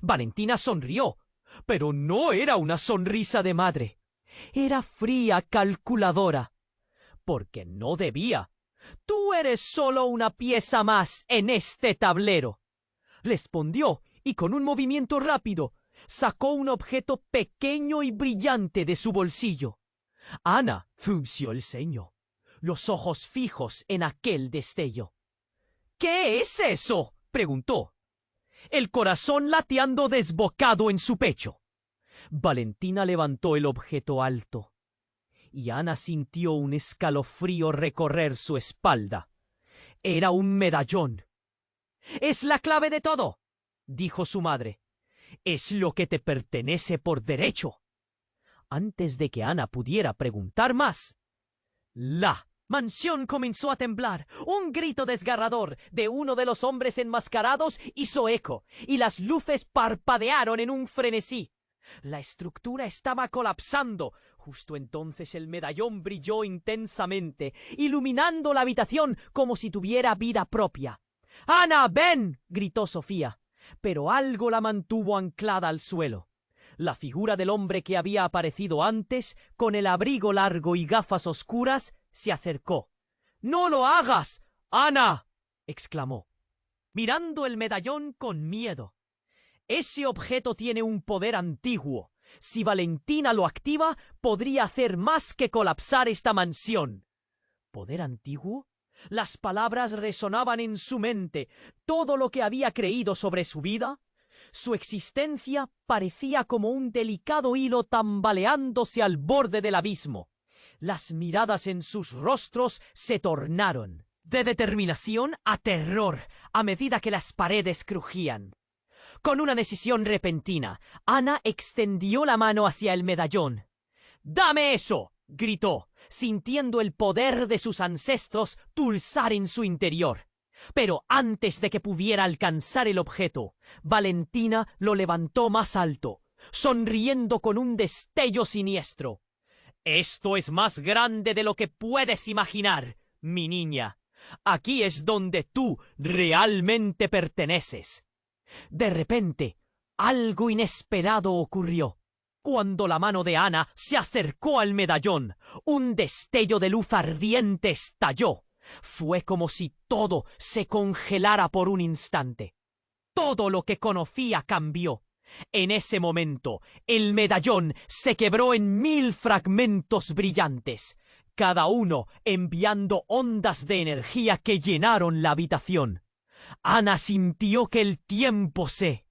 Valentina sonrió, pero no era una sonrisa de madre. Era fría, calculadora. Porque no debía. Tú eres solo una pieza más en este tablero. Respondió y con un movimiento rápido sacó un objeto pequeño y brillante de su bolsillo. Ana frunció el ceño, los ojos fijos en aquel destello. ¿Qué es eso?, preguntó, el corazón lateando desbocado en su pecho. Valentina levantó el objeto alto, y Ana sintió un escalofrío recorrer su espalda. Era un medallón. «Es la clave de todo», dijo su madre. «Es lo que te pertenece por derecho». Antes de que Ana pudiera preguntar más, la mansión comenzó a temblar. Un grito desgarrador de uno de los hombres enmascarados hizo eco, y las luces parpadearon en un frenesí. La estructura estaba colapsando. Justo entonces el medallón brilló intensamente, iluminando la habitación como si tuviera vida propia. «¡Ana, ven!», gritó Sofía, pero algo la mantuvo anclada al suelo. La figura del hombre que había aparecido antes, con el abrigo largo y gafas oscuras, se acercó. «¡No lo hagas, Ana!», exclamó, mirando el medallón con miedo. «Ese objeto tiene un poder antiguo. Si Valentina lo activa, podría hacer más que colapsar esta mansión». ¿Poder antiguo? Las palabras resonaban en su mente. Todo lo que había creído sobre su vida, su existencia, parecía como un delicado hilo tambaleándose al borde del abismo. Las miradas en sus rostros se tornaron de determinación a terror a medida que las paredes crujían. Con una decisión repentina, Ana extendió la mano hacia el medallón. «¡Dame eso!», gritó, sintiendo el poder de sus ancestros pulsar en su interior. Pero antes de que pudiera alcanzar el objeto, Valentina lo levantó más alto, sonriendo con un destello siniestro. «Esto es más grande de lo que puedes imaginar, mi niña. Aquí es donde tú realmente perteneces». De repente, algo inesperado ocurrió. Cuando la mano de Ana se acercó al medallón, un destello de luz ardiente estalló. Fue como si todo se congelara por un instante. Todo lo que conocía cambió. En ese momento, el medallón se quebró en 1000 fragmentos brillantes, cada uno enviando ondas de energía que llenaron la habitación. Ana sintió que el tiempo se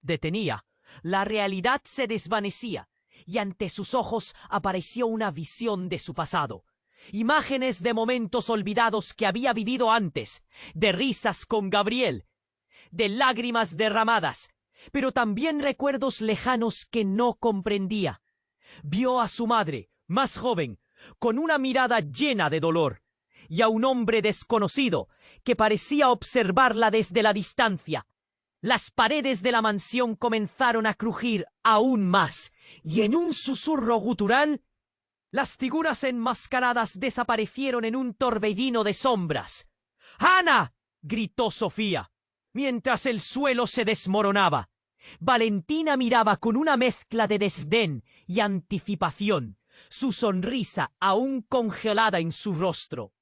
detenía. La realidad se desvanecía, y ante sus ojos apareció una visión de su pasado. Imágenes de momentos olvidados que había vivido antes, de risas con Gabriel, de lágrimas derramadas, pero también recuerdos lejanos que no comprendía. Vio a su madre, más joven, con una mirada llena de dolor, y a un hombre desconocido que parecía observarla desde la distancia. Las paredes de la mansión comenzaron a crujir aún más, y en un susurro gutural, las figuras enmascaradas desaparecieron en un torbellino de sombras. «¡Ana!», gritó Sofía, mientras el suelo se desmoronaba. Valentina miraba con una mezcla de desdén y anticipación, su sonrisa aún congelada en su rostro.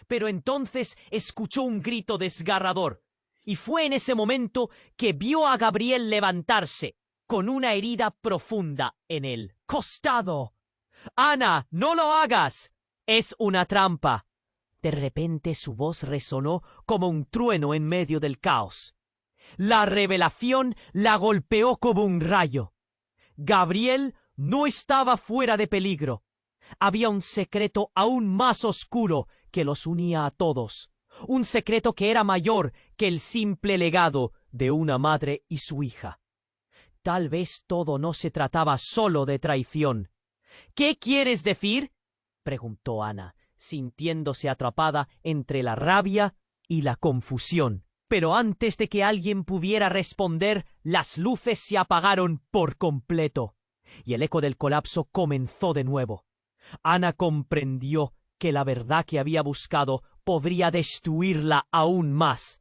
Pero entonces escuchó un grito desgarrador, y fue en ese momento que vio a Gabriel levantarse, con una herida profunda en el costado. «Ana, no lo hagas. Es una trampa». De repente su voz resonó como un trueno en medio del caos. La revelación la golpeó como un rayo. Gabriel no estaba fuera de peligro. Había un secreto aún más oscuro que los unía a todos. Un secreto que era mayor que el simple legado de una madre y su hija. Tal vez todo no se trataba solo de traición. «¿Qué quieres decir?», preguntó Ana, sintiéndose atrapada entre la rabia y la confusión. Pero antes de que alguien pudiera responder, las luces se apagaron por completo, y el eco del colapso comenzó de nuevo. Ana comprendió que la verdad que había buscado podría destruirla aún más.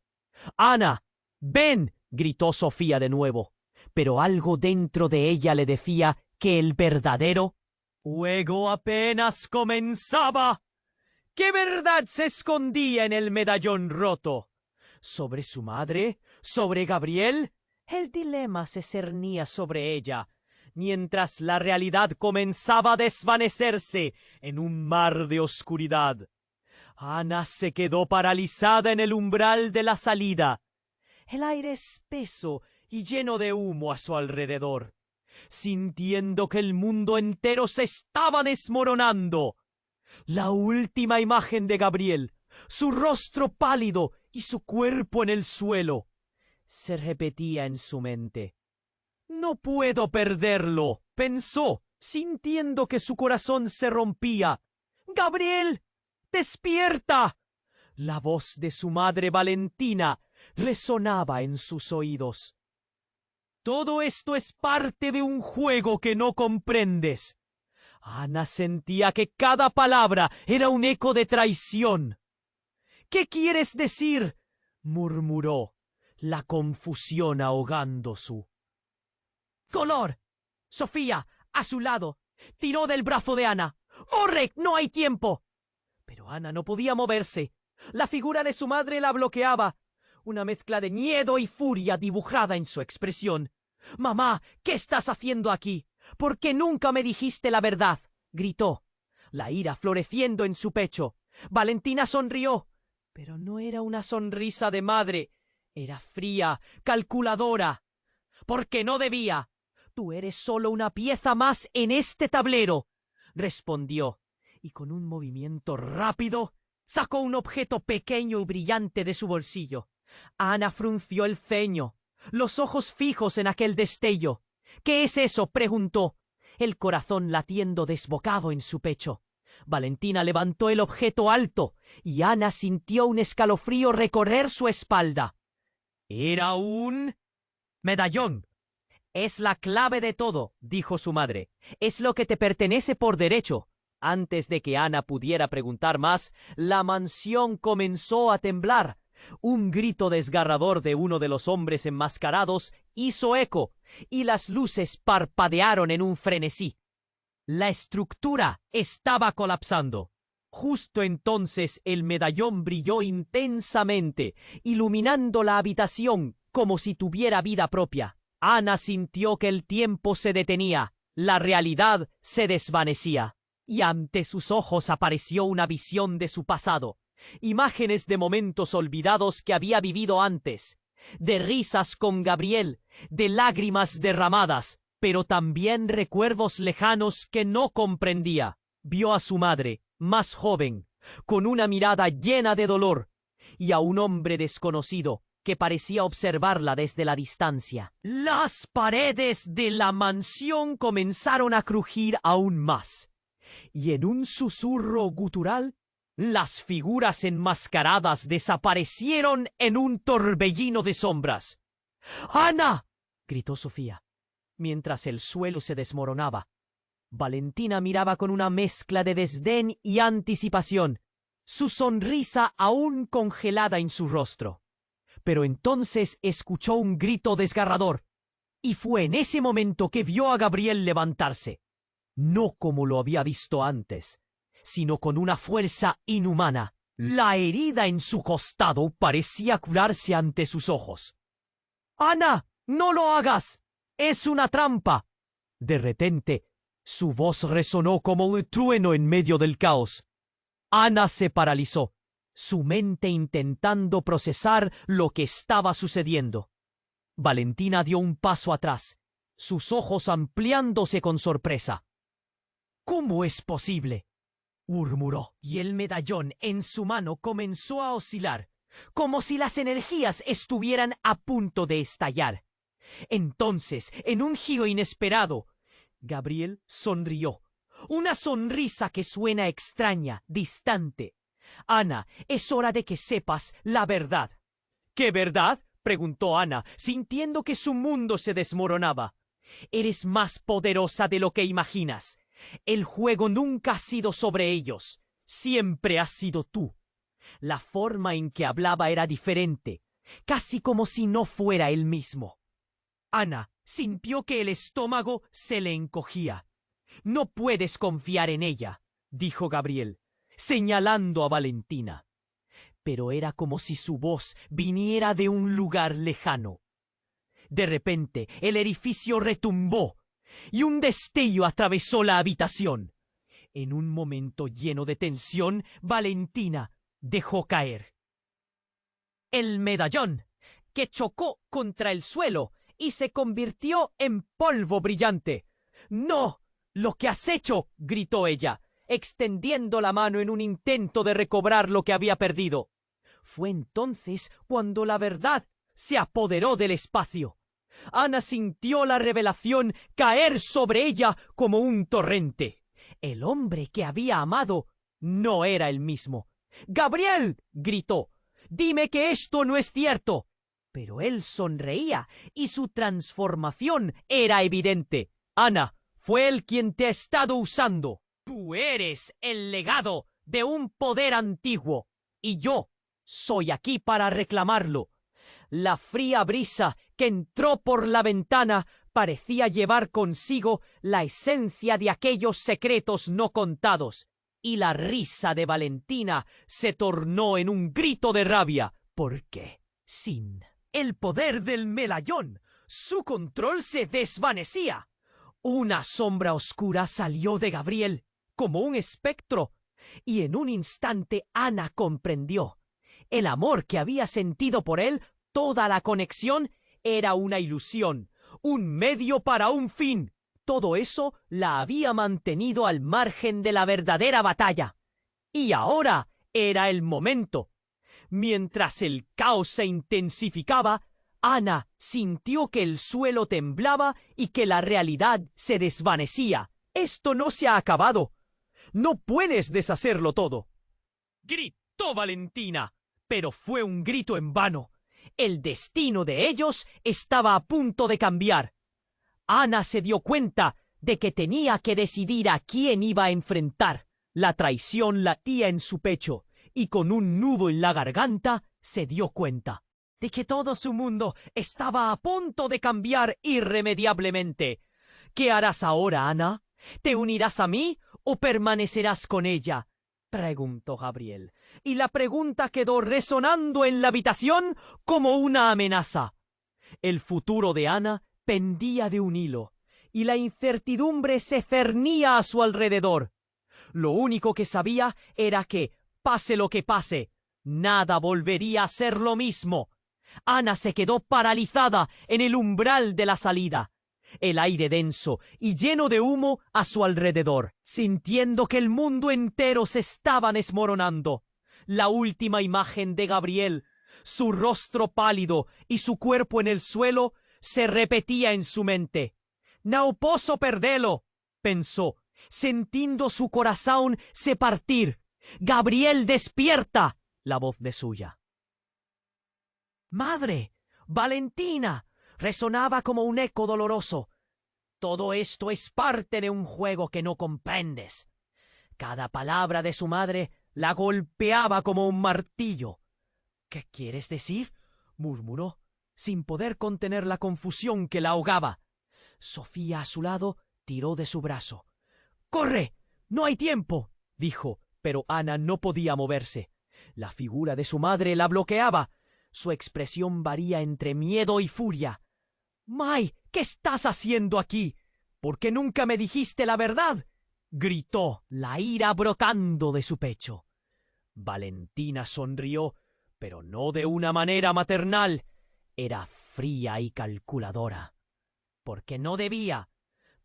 «Ana, ven», gritó Sofía de nuevo, pero algo dentro de ella le decía que el verdadero juego apenas comenzaba. ¿Qué verdad se escondía en el medallón roto? ¿Sobre su madre? ¿Sobre Gabriel? El dilema se cernía sobre ella, mientras la realidad comenzaba a desvanecerse en un mar de oscuridad. Ana se quedó paralizada en el umbral de la salida, el aire espeso y lleno de humo a su alrededor, sintiendo que el mundo entero se estaba desmoronando. La última imagen de Gabriel, su rostro pálido y su cuerpo en el suelo, se repetía en su mente. «No puedo perderlo», pensó, sintiendo que su corazón se rompía. «¡Gabriel! ¡Despierta!». La voz de su madre Valentina resonaba en sus oídos. «Todo esto es parte de un juego que no comprendes». Ana sentía que cada palabra era un eco de traición. «¿Qué quieres decir?», murmuró, la confusión ahogando su color. Sofía, a su lado, tiró del brazo de Ana. «¡Orek, no hay tiempo!». Pero Ana no podía moverse. La figura de su madre la bloqueaba, una mezcla de miedo y furia dibujada en su expresión. «Mamá, ¿qué estás haciendo aquí? ¿Por qué nunca me dijiste la verdad?», gritó, la ira floreciendo en su pecho. Valentina sonrió, pero no era una sonrisa de madre, era fría, calculadora. «Porque no debía. Tú eres solo una pieza más en este tablero», respondió, y con un movimiento rápido sacó un objeto pequeño y brillante de su bolsillo. Ana frunció el ceño, los ojos fijos en aquel destello. «¿Qué es eso?», preguntó, el corazón latiendo desbocado en su pecho. Valentina levantó el objeto alto y Ana sintió un escalofrío recorrer su espalda. Era un medallón. «Es la clave de todo», dijo su madre. «Es lo que te pertenece por derecho». Antes de que Ana pudiera preguntar más, la mansión comenzó a temblar. Un grito desgarrador de uno de los hombres enmascarados hizo eco, y las luces parpadearon en un frenesí. La estructura estaba colapsando. Justo entonces el medallón brilló intensamente, iluminando la habitación como si tuviera vida propia. Ana sintió que el tiempo se detenía, la realidad se desvanecía, y ante sus ojos apareció una visión de su pasado, imágenes de momentos olvidados que había vivido antes, de risas con Gabriel, de lágrimas derramadas, pero también recuerdos lejanos que no comprendía. Vio a su madre, más joven, con una mirada llena de dolor, y a un hombre desconocido que parecía observarla desde la distancia. Las paredes de la mansión comenzaron a crujir aún más, y en un susurro gutural, las figuras enmascaradas desaparecieron en un torbellino de sombras. «¡Ana!», gritó Sofía, mientras el suelo se desmoronaba. Valentina miraba con una mezcla de desdén y anticipación, su sonrisa aún congelada en su rostro. Pero entonces escuchó un grito desgarrador, y fue en ese momento que vio a Gabriel levantarse, no como lo había visto antes, sino con una fuerza inhumana. La herida en su costado parecía curarse ante sus ojos. «¡Ana, no lo hagas! ¡Es una trampa!». De repente, su voz resonó como un trueno en medio del caos. Ana se paralizó, su mente intentando procesar lo que estaba sucediendo. Valentina dio un paso atrás, sus ojos ampliándose con sorpresa. «¿Cómo es posible?», murmuró, y el medallón en su mano comenzó a oscilar, como si las energías estuvieran a punto de estallar. Entonces, en un giro inesperado, Gabriel sonrió, una sonrisa que suena extraña, distante. «Ana, es hora de que sepas la verdad». «¿Qué verdad?», preguntó Ana, sintiendo que su mundo se desmoronaba. «Eres más poderosa de lo que imaginas. El juego nunca ha sido sobre ellos. siempre has sido tú. La forma en que hablaba era diferente, casi como si no fuera él mismo. Ana sintió que el estómago se le encogía. No puedes confiar en ella, dijo Gabriel, señalando a Valentina. Pero era como si su voz viniera de un lugar lejano. De repente, el edificio retumbó y un destello atravesó la habitación. En un momento lleno de tensión, Valentina dejó caer el medallón, que chocó contra el suelo y se convirtió en polvo brillante. ¡No! ¡Lo que has hecho!, gritó ella, extendiendo la mano en un intento de recobrar lo que había perdido. Fue entonces cuando la verdad se apoderó del espacio. Ana sintió la revelación caer sobre ella como un torrente. El hombre que había amado no era el mismo. ¡Gabriel!, gritó. «Dime que esto no es cierto». Pero él sonreía y su transformación era evidente. «Ana, fue él quien te ha estado usando. Tú eres el legado de un poder antiguo y yo soy aquí para reclamarlo». La fría brisa que entró por la ventana parecía llevar consigo la esencia de aquellos secretos no contados, y la risa de Valentina se tornó en un grito de rabia, porque, sin el poder del medallón, su control se desvanecía. Una sombra oscura salió de Gabriel, como un espectro, y en un instante Ana comprendió. El amor que había sentido por él, toda la conexión, era una ilusión, un medio para un fin. Todo eso la había mantenido al margen de la verdadera batalla. Y ahora era el momento. Mientras el caos se intensificaba, Ana sintió que el suelo temblaba y que la realidad se desvanecía. «Esto no se ha acabado. No puedes deshacerlo todo», gritó Valentina. Pero fue un grito en vano. El destino de ellos estaba a punto de cambiar. Ana se dio cuenta de que tenía que decidir a quién iba a enfrentar. La traición latía en su pecho y con un nudo en la garganta se dio cuenta de que todo su mundo estaba a punto de cambiar irremediablemente. «¿Qué harás ahora, Ana? ¿Te unirás a mí o permanecerás con ella?», preguntó Gabriel, y la pregunta quedó resonando en la habitación como una amenaza. El futuro de Ana pendía de un hilo, y la incertidumbre se cernía a su alrededor. Lo único que sabía era que, pase lo que pase, nada volvería a ser lo mismo. Ana se quedó paralizada en el umbral de la salida, el aire denso y lleno de humo a su alrededor, sintiendo que el mundo entero se estaba desmoronando. La última imagen de Gabriel, su rostro pálido y su cuerpo en el suelo, se repetía en su mente. «No posso perdelo», pensó, sintiendo su corazón se partir. «Gabriel, despierta», la voz de suya. «Madre, Valentina», resonaba como un eco doloroso. «Todo esto es parte de un juego que no comprendes». Cada palabra de su madre la golpeaba como un martillo. «¿Qué quieres decir?», murmuró, sin poder contener la confusión que la ahogaba. Sofía, a su lado, tiró de su brazo. «¡Corre! ¡No hay tiempo!», dijo, pero Ana no podía moverse. La figura de su madre la bloqueaba. Su expresión varía entre miedo y furia. «Mai, ¿qué estás haciendo aquí? ¿Por qué nunca me dijiste la verdad?», gritó, la ira brotando de su pecho. Valentina sonrió, pero no de una manera maternal. Era fría y calculadora. «Porque no debía.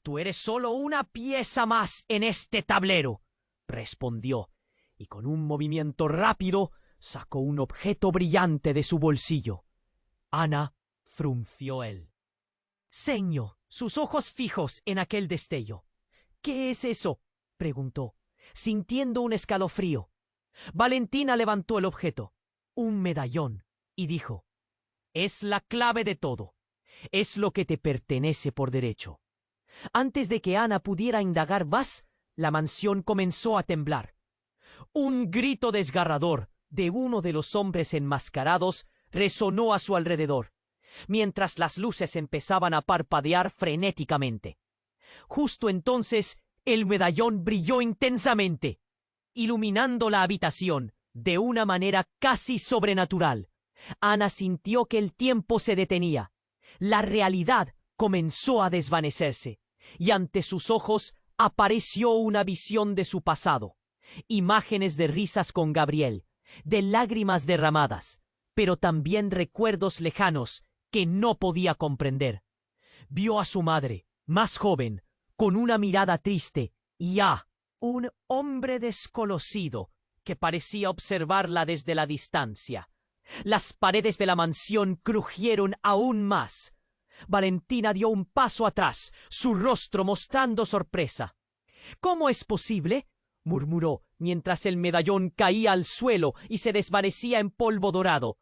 Tú eres solo una pieza más en este tablero», respondió, y con un movimiento rápido sacó un objeto brillante de su bolsillo. Ana frunció el ceño, sus ojos fijos en aquel destello. «¿Qué es eso?», preguntó, sintiendo un escalofrío. Valentina levantó el objeto, un medallón, y dijo: «Es la clave de todo. Es lo que te pertenece por derecho». Antes de que Ana pudiera indagar más, la mansión comenzó a temblar. Un grito desgarrador de uno de los hombres enmascarados resonó a su alrededor, mientras las luces empezaban a parpadear frenéticamente. Justo entonces, el medallón brilló intensamente, iluminando la habitación de una manera casi sobrenatural. Ana sintió que el tiempo se detenía. La realidad comenzó a desvanecerse, y ante sus ojos apareció una visión de su pasado. Imágenes de risas con Gabriel, de lágrimas derramadas, pero también recuerdos lejanos que no podía comprender. Vio a su madre, más joven, con una mirada triste, y a un hombre desconocido que parecía observarla desde la distancia. Las paredes de la mansión crujieron aún más. Valentina dio un paso atrás, su rostro mostrando sorpresa. «¿Cómo es posible?», murmuró, mientras el medallón caía al suelo y se desvanecía en polvo dorado.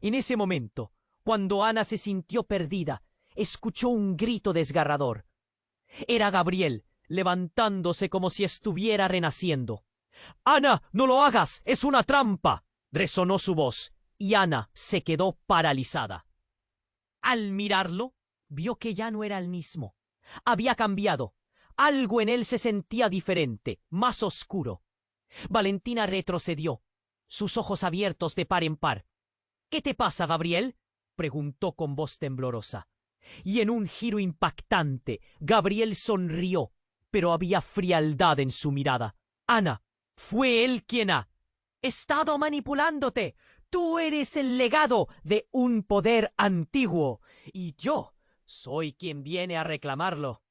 En ese momento, cuando Ana se sintió perdida, escuchó un grito desgarrador. Era Gabriel, levantándose como si estuviera renaciendo. «¡Ana, no lo hagas! ¡Es una trampa!», resonó su voz, y Ana se quedó paralizada. Al mirarlo, vio que ya no era el mismo. Había cambiado. Algo en él se sentía diferente, más oscuro. Valentina retrocedió, sus ojos abiertos de par en par. «¿Qué te pasa, Gabriel?», preguntó con voz temblorosa. Y en un giro impactante, Gabriel sonrió, pero había frialdad en su mirada. «Ana, fue él quien ha estado manipulándote. Tú eres el legado de un poder antiguo, y yo soy quien viene a reclamarlo».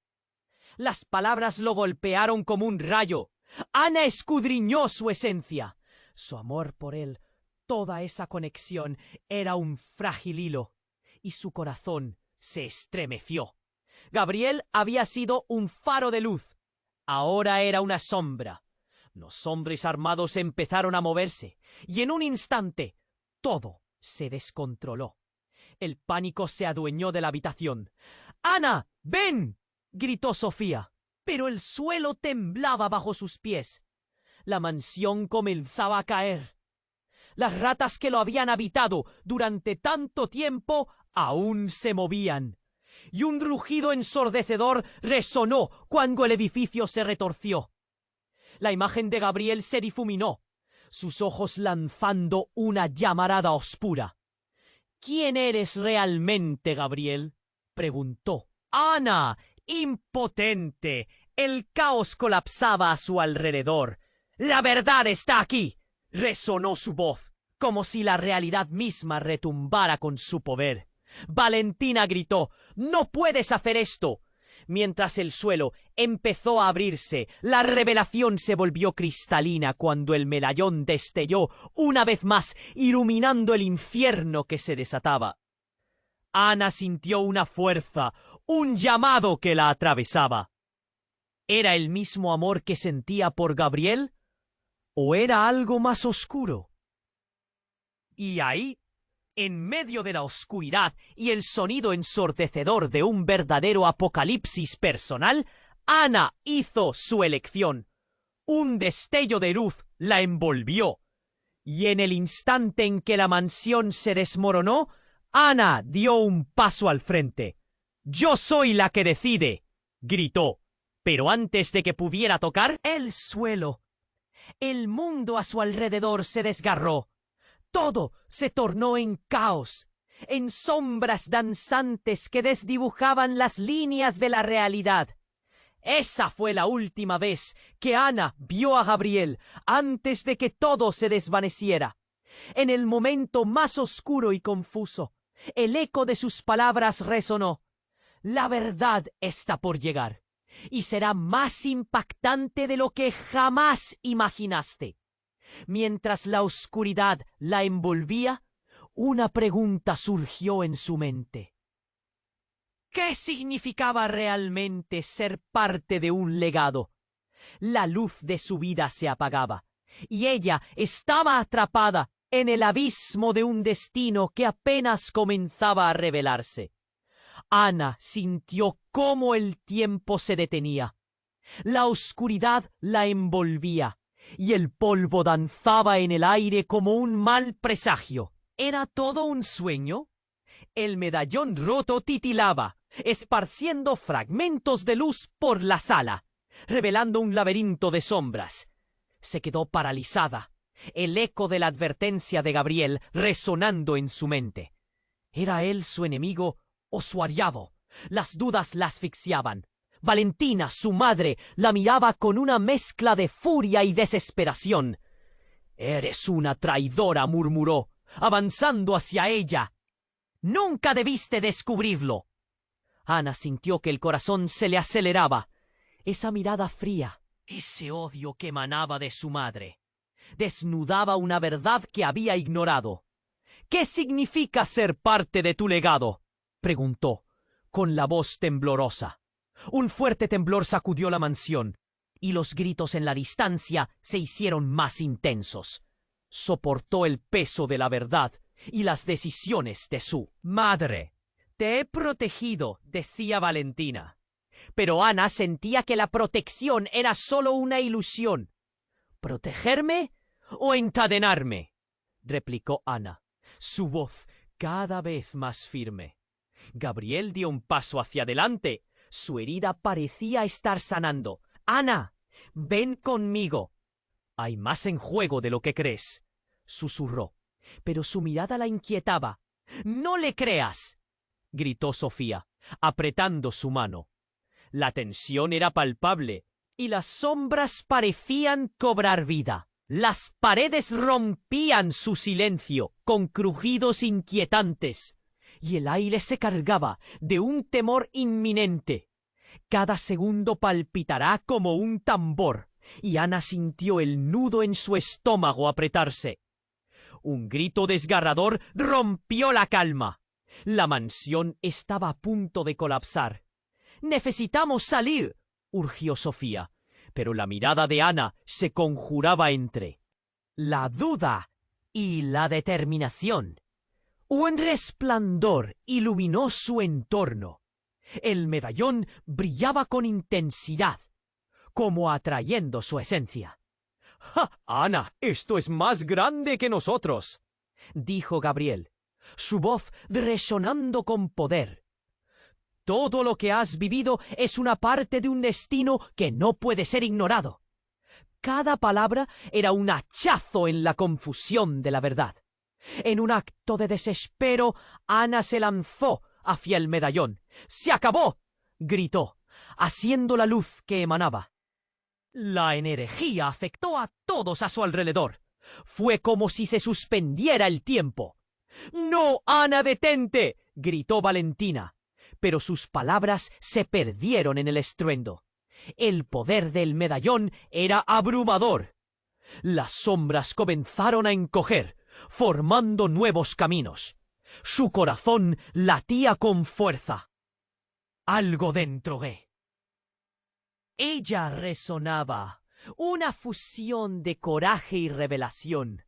Las palabras lo golpearon como un rayo. Ana escudriñó su esencia. Su amor por él, toda esa conexión, era un frágil hilo, y su corazón se estremeció. Gabriel había sido un faro de luz. Ahora era una sombra. Los hombres armados empezaron a moverse, y en un instante todo se descontroló. El pánico se adueñó de la habitación. «¡Ana, ven!», gritó Sofía, pero el suelo temblaba bajo sus pies. La mansión comenzaba a caer. Las ratas que lo habían habitado durante tanto tiempo aún se movían, y un rugido ensordecedor resonó cuando el edificio se retorció. La imagen de Gabriel se difuminó, sus ojos lanzando una llamarada oscura. «¿Quién eres realmente, Gabriel?», preguntó. «Ana, impotente». El caos colapsaba a su alrededor. «La verdad está aquí», resonó su voz, como si la realidad misma retumbara con su poder. Valentina gritó: «¡No puedes hacer esto!». Mientras el suelo empezó a abrirse, la revelación se volvió cristalina cuando el medallón destelló una vez más, iluminando el infierno que se desataba. Ana sintió una fuerza, un llamado que la atravesaba. ¿Era el mismo amor que sentía por Gabriel? ¿O era algo más oscuro? Y ahí, en medio de la oscuridad y el sonido ensordecedor de un verdadero apocalipsis personal, Ana hizo su elección. Un destello de luz la envolvió, y en el instante en que la mansión se desmoronó, Ana dio un paso al frente. «Yo soy la que decide», gritó, pero antes de que pudiera tocar el suelo, el mundo a su alrededor se desgarró. Todo se tornó en caos, en sombras danzantes que desdibujaban las líneas de la realidad. Esa fue la última vez que Ana vio a Gabriel antes de que todo se desvaneciera. En el momento más oscuro y confuso, el eco de sus palabras resonó. «La verdad está por llegar, y será más impactante de lo que jamás imaginaste». Mientras la oscuridad la envolvía, una pregunta surgió en su mente. ¿Qué significaba realmente ser parte de un legado? La luz de su vida se apagaba, y ella estaba atrapada en el abismo de un destino que apenas comenzaba a revelarse. Ana sintió cómo el tiempo se detenía. La oscuridad la envolvía, y el polvo danzaba en el aire como un mal presagio. ¿Era todo un sueño? El medallón roto titilaba, esparciendo fragmentos de luz por la sala, revelando un laberinto de sombras. Se quedó paralizada, el eco de la advertencia de Gabriel resonando en su mente. ¿Era él su enemigo o su aliado? Las dudas la asfixiaban. Valentina, su madre, la miraba con una mezcla de furia y desesperación. «Eres una traidora», murmuró, avanzando hacia ella. «Nunca debiste descubrirlo». Ana sintió que el corazón se le aceleraba. Esa mirada fría, ese odio que emanaba de su madre, desnudaba una verdad que había ignorado. «¿Qué significa ser parte de tu legado?», preguntó, con la voz temblorosa. Un fuerte temblor sacudió la mansión, y los gritos en la distancia se hicieron más intensos. Soportó el peso de la verdad y las decisiones de su madre. «Te he protegido», decía Valentina. Pero Ana sentía que la protección era solo una ilusión. «¿Protegerme o encadenarme?», replicó Ana, su voz cada vez más firme. Gabriel dio un paso hacia adelante. Su herida parecía estar sanando. «Ana, ven conmigo». «Hay más en juego de lo que crees», susurró, pero su mirada la inquietaba. «No le creas», gritó Sofía, apretando su mano. La tensión era palpable y las sombras parecían cobrar vida. Las paredes rompían su silencio con crujidos inquietantes y el aire se cargaba de un temor inminente. Cada segundo palpitará como un tambor, y Ana sintió el nudo en su estómago apretarse. Un grito desgarrador rompió la calma. La mansión estaba a punto de colapsar. «Necesitamos salir», urgió Sofía, pero la mirada de Ana se conjuraba entre la duda y la determinación. Un resplandor iluminó su entorno. El medallón brillaba con intensidad, como atrayendo su esencia. «¡Ja, Ana! Esto es más grande que nosotros», dijo Gabriel, su voz resonando con poder. «Todo lo que has vivido es una parte de un destino que no puede ser ignorado». Cada palabra era un hachazo en la confusión de la verdad. En un acto de desespero, Ana se lanzó hacia el medallón. «¡Se acabó!», gritó, haciendo la luz que emanaba. La energía afectó a todos a su alrededor. Fue como si se suspendiera el tiempo. «¡No, Ana, detente!», gritó Valentina, pero sus palabras se perdieron en el estruendo. El poder del medallón era abrumador. Las sombras comenzaron a encoger, formando nuevos caminos. Su corazón latía con fuerza. Algo dentro de ella resonaba, una fusión de coraje y revelación.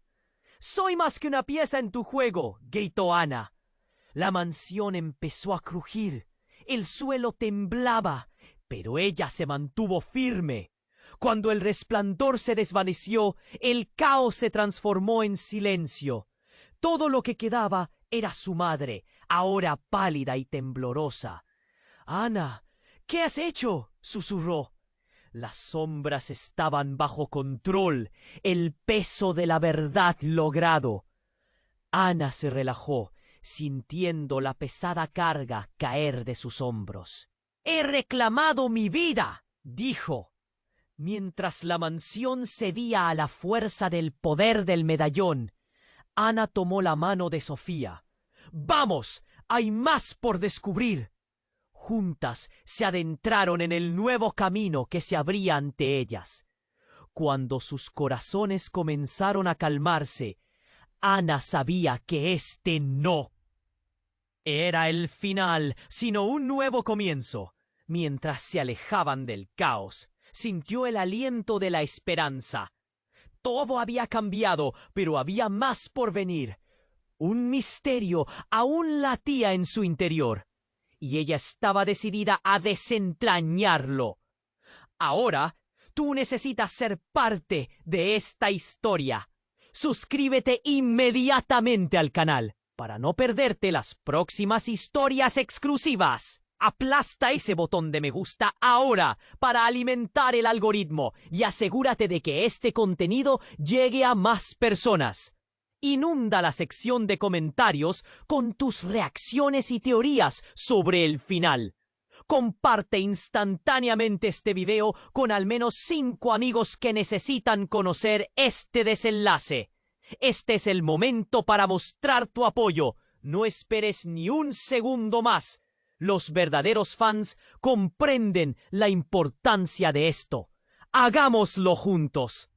«Soy más que una pieza en tu juego», gritó Ana. La mansión empezó a crujir, el suelo temblaba, pero ella se mantuvo firme. Cuando el resplandor se desvaneció, el caos se transformó en silencio. Todo lo que quedaba era su madre, ahora pálida y temblorosa. «Ana, ¿qué has hecho?», susurró. Las sombras estaban bajo control, el peso de la verdad logrado. Ana se relajó, sintiendo la pesada carga caer de sus hombros. «He reclamado mi vida», dijo, mientras la mansión cedía a la fuerza del poder del medallón. Ana tomó la mano de Sofía. «Vamos, hay más por descubrir». Juntas se adentraron en el nuevo camino que se abría ante ellas. Cuando sus corazones comenzaron a calmarse, Ana sabía que este no era el final, sino un nuevo comienzo. Mientras se alejaban del caos, sintió el aliento de la esperanza. Todo había cambiado, pero había más por venir. Un misterio aún latía en su interior, y ella estaba decidida a desentrañarlo. Ahora, Tú necesitas ser parte de esta historia. Suscríbete inmediatamente al canal para no perderte las próximas historias exclusivas. Aplasta ese botón de me gusta ahora para alimentar el algoritmo y asegúrate de que este contenido llegue a más personas. Inunda la sección de comentarios con tus reacciones y teorías sobre el final. Comparte instantáneamente este video con al menos 5 amigos que necesitan conocer este desenlace. Este es el momento para mostrar tu apoyo. No esperes ni un segundo más. Los verdaderos fans comprenden la importancia de esto. Hagámoslo juntos.